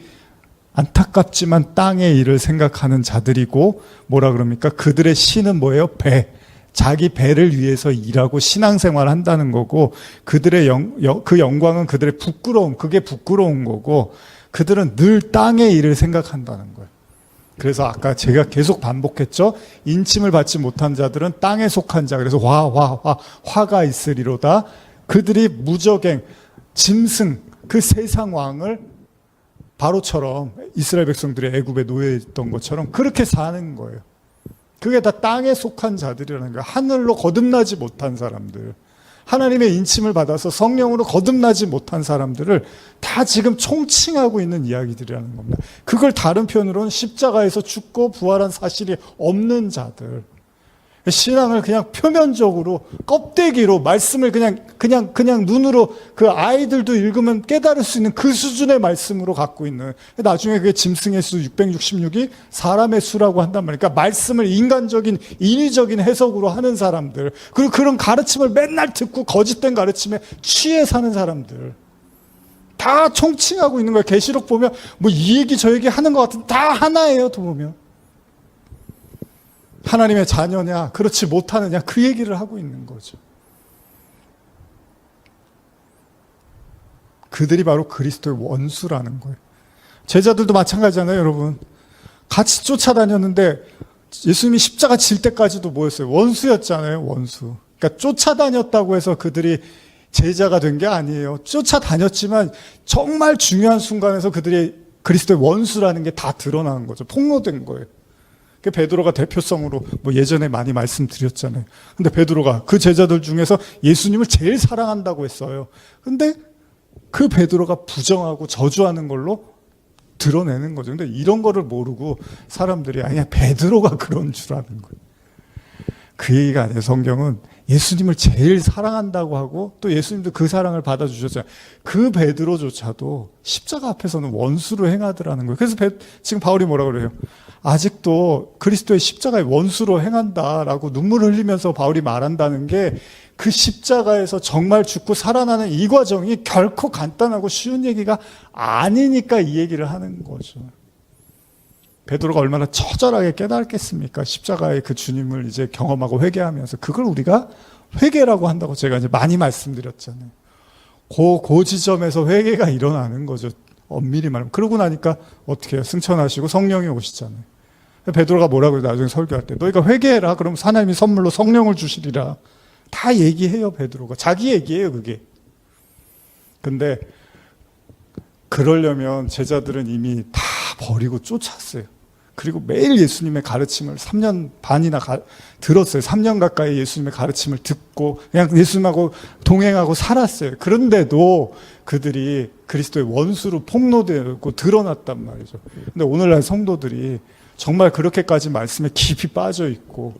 안타깝지만 땅의 일을 생각하는 자들이고, 뭐라 그럽니까? 그들의 신은 뭐예요? 배. 자기 배를 위해서 일하고 신앙생활을 한다는 거고, 그들의 그 영광은 그들의 부끄러움, 그게 부끄러운 거고, 그들은 늘 땅의 일을 생각한다는 거예요. 그래서 아까 제가 계속 반복했죠. 인침을 받지 못한 자들은 땅에 속한 자. 그래서 화가 있으리로다. 그들이 무적행, 짐승, 그 세상 왕을 바로처럼 이스라엘 백성들이 애굽에 노예했던 것처럼 그렇게 사는 거예요. 그게 다 땅에 속한 자들이라는 거예요. 하늘로 거듭나지 못한 사람들, 하나님의 인침을 받아서 성령으로 거듭나지 못한 사람들을 다 지금 총칭하고 있는 이야기들이라는 겁니다. 그걸 다른 표현으로는 십자가에서 죽고 부활한 사실이 없는 자들, 신앙을 그냥 표면적으로 껍데기로 말씀을 그냥 눈으로 그 아이들도 읽으면 깨달을 수 있는 그 수준의 말씀으로 갖고 있는, 나중에 그게 짐승의 수 666이 사람의 수라고 한단 말이에요. 그러니까 말씀을 인간적인 인위적인 해석으로 하는 사람들, 그리고 그런 가르침을 맨날 듣고 거짓된 가르침에 취해 사는 사람들 다 총칭하고 있는 거예요. 계시록 보면 뭐 이 얘기 저 얘기 하는 것 같은데 다 하나예요. 또 보면 하나님의 자녀냐, 그렇지 못하느냐, 그 얘기를 하고 있는 거죠. 그들이 바로 그리스도의 원수라는 거예요. 제자들도 마찬가지잖아요, 여러분. 같이 쫓아다녔는데 예수님이 십자가 질 때까지도 뭐였어요? 원수였잖아요, 원수. 그러니까 쫓아다녔다고 해서 그들이 제자가 된 게 아니에요. 쫓아다녔지만 정말 중요한 순간에서 그들이 그리스도의 원수라는 게 다 드러나는 거죠. 폭로된 거예요. 베드로가 대표성으로 뭐 예전에 많이 말씀드렸잖아요. 근데 베드로가 그 제자들 중에서 예수님을 제일 사랑한다고 했어요. 근데 그 베드로가 부정하고 저주하는 걸로 드러내는 거죠. 근데 이런 거를 모르고 사람들이 아니야, 베드로가 그런 줄 아는 거예요. 그 얘기가 아니에요. 성경은 예수님을 제일 사랑한다고 하고 또 예수님도 그 사랑을 받아주셨잖아요. 그 베드로조차도 십자가 앞에서는 원수로 행하더라는 거예요. 그래서 지금 바울이 뭐라고 그래요? 아직도 그리스도의 십자가의 원수로 행한다라고 눈물을 흘리면서 바울이 말한다는 게, 그 십자가에서 정말 죽고 살아나는 이 과정이 결코 간단하고 쉬운 얘기가 아니니까 이 얘기를 하는 거죠. 베드로가 얼마나 처절하게 깨달았겠습니까? 십자가의 그 주님을 이제 경험하고 회개하면서. 그걸 우리가 회개라고 한다고 제가 이제 많이 말씀드렸잖아요. 그 지점에서 회개가 일어나는 거죠. 엄밀히 말하면. 그러고 나니까 어떻게 해요? 승천하시고 성령이 오시잖아요. 베드로가 뭐라고 해요? 나중에 설교할 때 너희가 회개해라. 그럼 하나님이 선물로 성령을 주시리라. 다 얘기해요, 베드로가. 자기 얘기예요, 그게. 근데 그러려면 제자들은 이미 다 버리고 쫓았어요. 그리고 매일 예수님의 가르침을 3년 반이나 들었어요. 3년 가까이 예수님의 가르침을 듣고 그냥 예수님하고 동행하고 살았어요. 그런데도 그들이 그리스도의 원수로 폭로되고 드러났단 말이죠. 근데 오늘날 성도들이 정말 그렇게까지 말씀에 깊이 빠져 있고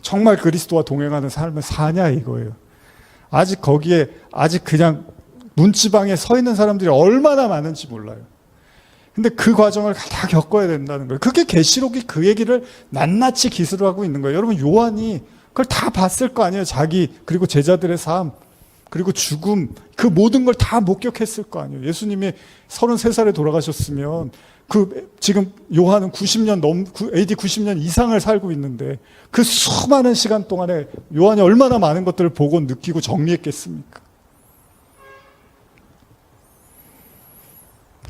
정말 그리스도와 동행하는 삶을 사냐 이거예요. 아직 거기에 아직 그냥 문지방에 서 있는 사람들이 얼마나 많은지 몰라요. 근데 그 과정을 다 겪어야 된다는 거예요. 그게 계시록이 그 얘기를 낱낱이 기술하고 있는 거예요. 여러분, 요한이 그걸 다 봤을 거 아니에요. 자기 그리고 제자들의 삶, 그리고 죽음, 그 모든 걸 다 목격했을 거 아니에요. 예수님이 33살에 돌아가셨으면 지금 요한은 90년 AD 90년 이상을 살고 있는데 그 수많은 시간 동안에 요한이 얼마나 많은 것들을 보고 느끼고 정리했겠습니까?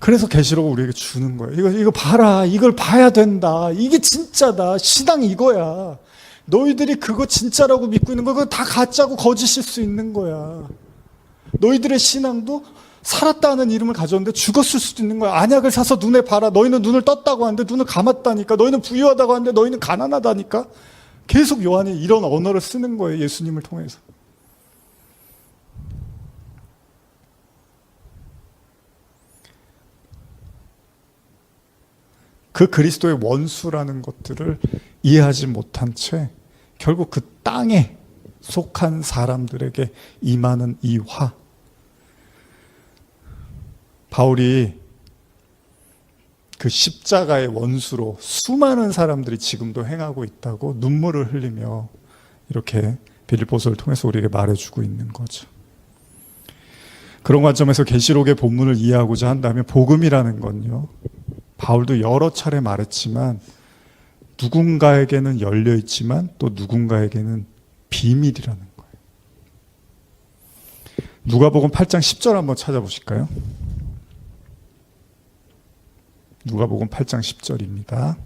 그래서 계시록을 우리에게 주는 거예요. 이거 봐라. 이걸 봐야 된다. 이게 진짜다. 신앙 이거야. 너희들이 그거 진짜라고 믿고 있는 거 그거 다 가짜고 거짓일 수 있는 거야. 너희들의 신앙도 살았다는 이름을 가졌는데 죽었을 수도 있는 거야. 안약을 사서 눈에 봐라. 너희는 눈을 떴다고 하는데 눈을 감았다니까. 너희는 부유하다고 하는데 너희는 가난하다니까. 계속 요한이 이런 언어를 쓰는 거예요. 예수님을 통해서. 그 그리스도의 원수라는 것들을 이해하지 못한 채 결국 그 땅에 속한 사람들에게 임하는 이 화. 바울이 그 십자가의 원수로 수많은 사람들이 지금도 행하고 있다고 눈물을 흘리며 이렇게 빌립보서를 통해서 우리에게 말해주고 있는 거죠. 그런 관점에서 계시록의 본문을 이해하고자 한다면 복음이라는 건요, 바울도 여러 차례 말했지만 누군가에게는 열려 있지만 또 누군가에게는 비밀이라는 거예요. 누가복음 8장 10절 한번 찾아보실까요? 누가복음 8장 10절입니다.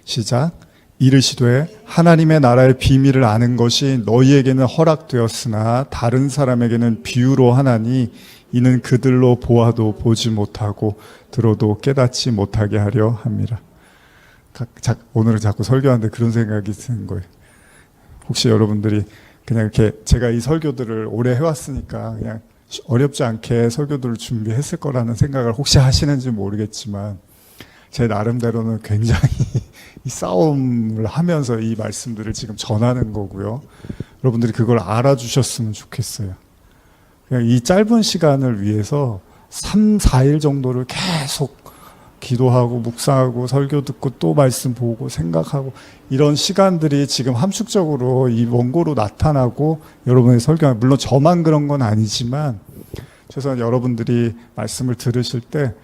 시작. 이르시되 하나님의 나라의 비밀을 아는 것이 너희에게는 허락되었으나 다른 사람에게는 비유로 하나니 이는 그들로 보아도 보지 못하고 들어도 깨닫지 못하게 하려 함이라. 오늘은 자꾸 설교하는데 그런 생각이 드는 거예요. 혹시 여러분들이 그냥 이렇게 제가 이 설교들을 오래 해왔으니까 그냥 어렵지 않게 설교들을 준비했을 거라는 생각을 혹시 하시는지 모르겠지만 제 나름대로는 굉장히 이 싸움을 하면서 이 말씀들을 지금 전하는 거고요. 여러분들이 그걸 알아주셨으면 좋겠어요. 그냥 이 짧은 시간을 위해서 3, 4일 정도를 계속 기도하고 묵상하고 설교 듣고 또 말씀 보고 생각하고 이런 시간들이 지금 함축적으로 이 원고로 나타나고 여러분의 설교, 물론 저만 그런 건 아니지만 최소한 여러분들이 말씀을 들으실 때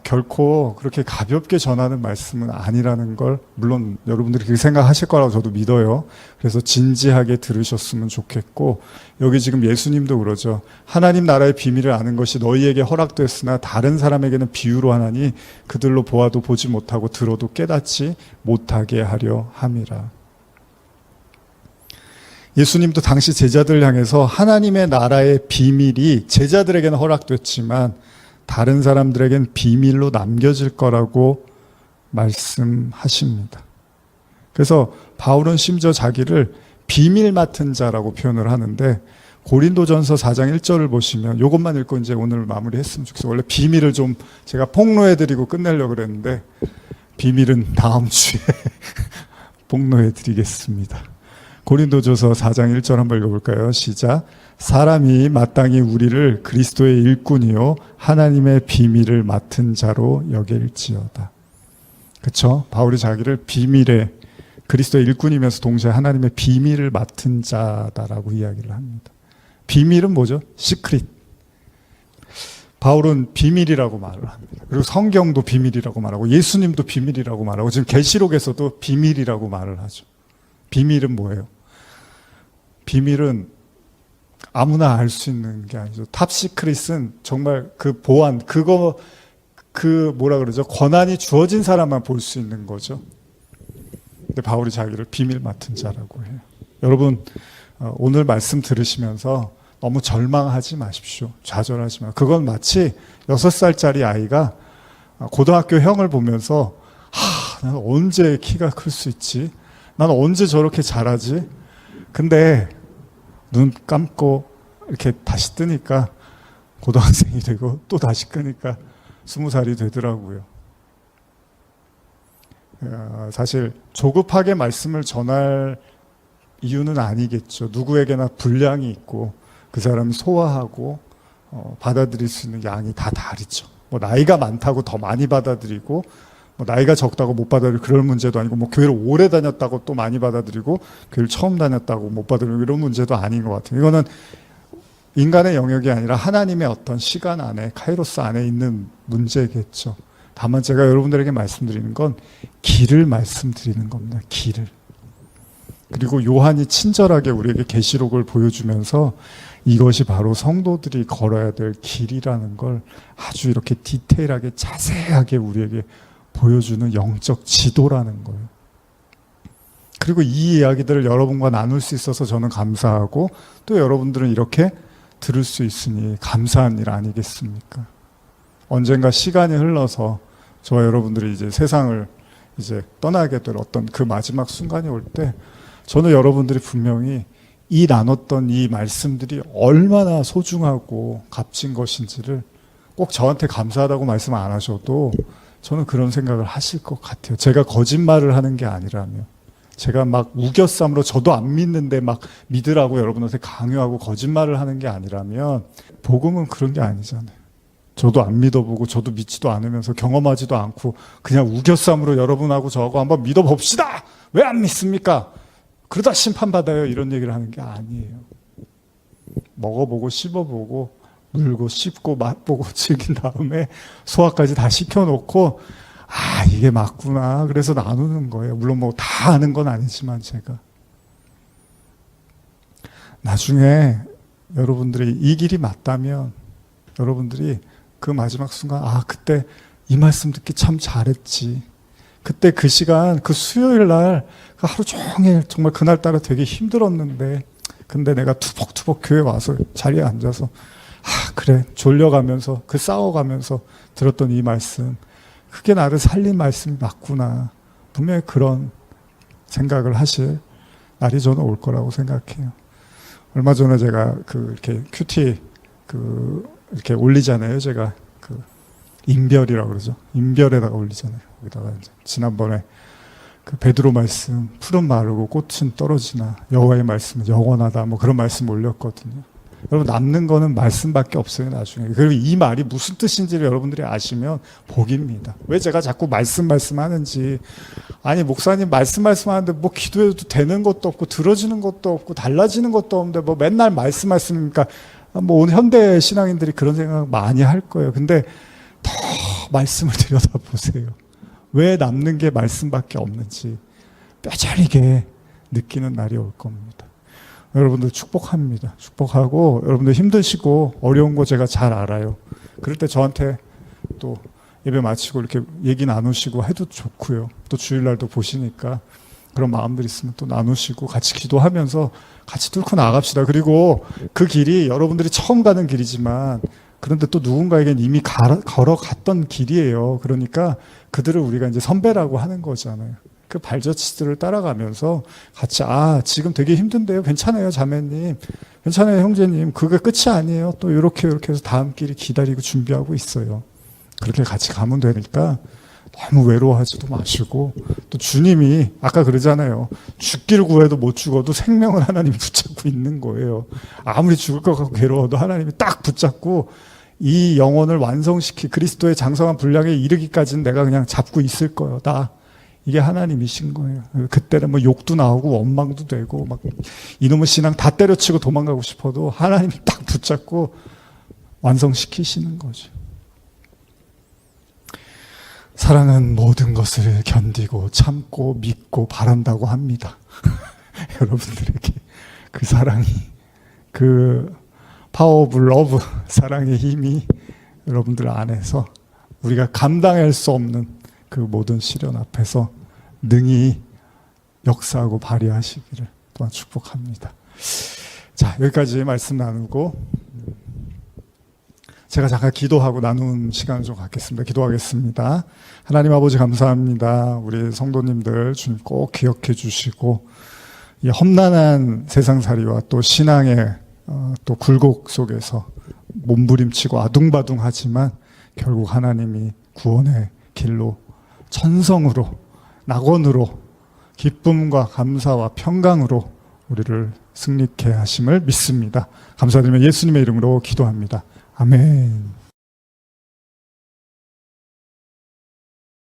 결코 그렇게 가볍게 전하는 말씀은 아니라는 걸 물론 여러분들이 그렇게 생각하실 거라고 저도 믿어요. 그래서 진지하게 들으셨으면 좋겠고 여기 지금 예수님도 그러죠. 하나님 나라의 비밀을 아는 것이 너희에게 허락됐으나 다른 사람에게는 비유로 하나니 그들로 보아도 보지 못하고 들어도 깨닫지 못하게 하려 함이라. 예수님도 당시 제자들 향해서 하나님의 나라의 비밀이 제자들에게는 허락됐지만 다른 사람들에겐 비밀로 남겨질 거라고 말씀하십니다. 그래서 바울은 심지어 자기를 비밀 맡은 자라고 표현을 하는데 고린도전서 4장 1절을 보시면 이것만 읽고 이제 오늘 마무리했으면 좋겠어요. 원래 비밀을 좀 제가 폭로해드리고 끝내려고 그랬는데 비밀은 다음 주에 폭로해드리겠습니다. 고린도전서 4장 1절 한번 읽어볼까요? 시작. 사람이 마땅히 우리를 그리스도의 일꾼이요 하나님의 비밀을 맡은 자로 여길지어다. 그렇죠? 바울이 자기를 비밀의 그리스도의 일꾼이면서 동시에 하나님의 비밀을 맡은 자다라고 이야기를 합니다. 비밀은 뭐죠? 시크릿. 바울은 비밀이라고 말을 합니다. 그리고 성경도 비밀이라고 말하고 예수님도 비밀이라고 말하고 지금 계시록에서도 비밀이라고 말을 하죠. 비밀은 뭐예요? 비밀은 아무나 알 수 있는 게 아니죠. 탑시크릿은 정말 그 보안, 뭐라 그러죠? 권한이 주어진 사람만 볼 수 있는 거죠. 근데 바울이 자기를 비밀 맡은 자라고 해요. 여러분, 오늘 말씀 들으시면서 너무 절망하지 마십시오. 좌절하지 마십시오. 그건 마치 6살짜리 아이가 고등학교 형을 보면서 나는 언제 키가 클 수 있지? 나는 언제 저렇게 잘하지? 근데 눈 감고 이렇게 다시 뜨니까 고등학생이 되고 또 다시 끄니까 20살이 되더라고요. 사실 조급하게 말씀을 전할 이유는 아니겠죠. 누구에게나 분량이 있고 그 사람이 소화하고 받아들일 수 있는 양이 다 다르죠. 뭐 나이가 많다고 더 많이 받아들이고 뭐 나이가 적다고 못 받아들이고 그럴 문제도 아니고 뭐 교회를 오래 다녔다고 또 많이 받아들이고 교회를 처음 다녔다고 못 받아들이고 이런 문제도 아닌 것 같아요. 이거는 인간의 영역이 아니라 하나님의 어떤 시간 안에, 카이로스 안에 있는 문제겠죠. 다만 제가 여러분들에게 말씀드리는 건 길을 말씀드리는 겁니다. 길을. 그리고 요한이 친절하게 우리에게 계시록을 보여주면서 이것이 바로 성도들이 걸어야 될 길이라는 걸 아주 이렇게 디테일하게 자세하게 우리에게 보여주는 영적 지도라는 거예요. 그리고 이 이야기들을 여러분과 나눌 수 있어서 저는 감사하고, 또 여러분들은 이렇게 들을 수 있으니 감사한 일 아니겠습니까? 언젠가 시간이 흘러서 저와 여러분들이 이제 세상을 이제 떠나게 될 어떤 그 마지막 순간이 올 때, 저는 여러분들이 분명히 이 나눴던 이 말씀들이 얼마나 소중하고 값진 것인지를 꼭 저한테 감사하다고 말씀 안 하셔도 저는 그런 생각을 하실 것 같아요. 제가 거짓말을 하는 게 아니라면, 제가 막 우겨쌈으로 저도 안 믿는데 막 믿으라고 여러분한테 강요하고 거짓말을 하는 게 아니라면, 복음은 그런 게 아니잖아요. 저도 안 믿어보고 저도 믿지도 않으면서 경험하지도 않고 그냥 우겨쌈으로 여러분하고 저하고 한번 믿어봅시다! 왜 안 믿습니까? 그러다 심판받아요. 이런 얘기를 하는 게 아니에요. 먹어보고 씹어보고 물고 씹고 맛보고 즐긴 다음에 소화까지 다 시켜놓고, 아, 이게 맞구나. 그래서 나누는 거예요. 물론 뭐 다 아는 건 아니지만 제가. 나중에 여러분들이 이 길이 맞다면 여러분들이 그 마지막 순간, 아, 그때 이 말씀 듣기 참 잘했지. 그때 그 시간, 그 수요일 날, 그 하루 종일 정말 그날따라 되게 힘들었는데, 근데 내가 투벅투벅 교회 와서 자리에 앉아서, 아, 그래, 졸려가면서, 그 싸워가면서 들었던 이 말씀, 그게 나를 살린 말씀이 맞구나. 분명히 그런 생각을 하실 날이 저는 올 거라고 생각해요. 얼마 전에 제가 이렇게 큐티 이렇게 올리잖아요. 제가 인별이라고 그러죠. 인별에다가 올리잖아요. 거기다가 이제 지난번에 그 베드로 말씀, 풀은 마르고 꽃은 떨어지나 여호와의 말씀은 영원하다, 뭐 그런 말씀 올렸거든요. 여러분, 남는 거는 말씀밖에 없어요, 나중에. 그리고 이 말이 무슨 뜻인지를 여러분들이 아시면 복입니다. 왜 제가 자꾸 말씀하는지. 아니, 목사님 말씀하는데 뭐 기도해도 되는 것도 없고 들어지는 것도 없고 달라지는 것도 없는데 뭐 맨날 말씀입니까? 뭐 오늘 현대 신앙인들이 그런 생각 많이 할 거예요. 근데 더 말씀을 들여다보세요. 왜 남는 게 말씀밖에 없는지 뼈저리게 느끼는 날이 올 겁니다. 여러분들 축복합니다. 축복하고, 여러분들 힘드시고 어려운 거 제가 잘 알아요. 그럴 때 저한테 또 예배 마치고 이렇게 얘기 나누시고 해도 좋고요. 또 주일날도 보시니까 그런 마음들 있으면 또 나누시고 같이 기도하면서 같이 뚫고 나갑시다. 그리고 그 길이 여러분들이 처음 가는 길이지만, 그런데 또 누군가에겐 이미 걸어갔던 길이에요. 그러니까 그들을 우리가 이제 선배라고 하는 거잖아요. 그 발자취들을 따라가면서 같이, 아, 지금 되게 힘든데요. 괜찮아요, 자매님. 괜찮아요, 형제님. 그게 끝이 아니에요. 또 이렇게 해서 다음 길이 기다리고 준비하고 있어요. 그렇게 같이 가면 되니까 너무 외로워하지도 마시고, 또 주님이 아까 그러잖아요. 죽기를 구해도 못 죽어도 생명을 하나님이 붙잡고 있는 거예요. 아무리 죽을 것 같고 괴로워도 하나님이 딱 붙잡고 이 영혼을 그리스도의 장성한 분량에 이르기까지는 내가 그냥 잡고 있을 거예요. 이게 하나님이신 거예요. 그때는 뭐 욕도 나오고 원망도 되고 막 이놈의 신앙 다 때려치고 도망가고 싶어도 하나님이 딱 붙잡고 완성시키시는 거죠. 사랑은 모든 것을 견디고 참고 믿고 바란다고 합니다. 여러분들에게 그 사랑이, 그 파워 오브 러브, 사랑의 힘이 여러분들 안에서 우리가 감당할 수 없는 그 모든 시련 앞에서 능히 역사하고 발휘하시기를 또한 축복합니다. 자, 여기까지 말씀 나누고 제가 잠깐 기도하고 나눈 시간을 좀 갖겠습니다. 기도하겠습니다. 하나님 아버지 감사합니다. 우리 성도님들 주님 꼭 기억해 주시고, 이 험난한 세상살이와 또 신앙의 또 굴곡 속에서 몸부림치고 아둥바둥하지만 결국 하나님이 구원의 길로 천성으로 낙원으로 기쁨과 감사와 평강으로 우리를 승리케 하심을 믿습니다. 감사드리며 예수님의 이름으로 기도합니다. 아멘.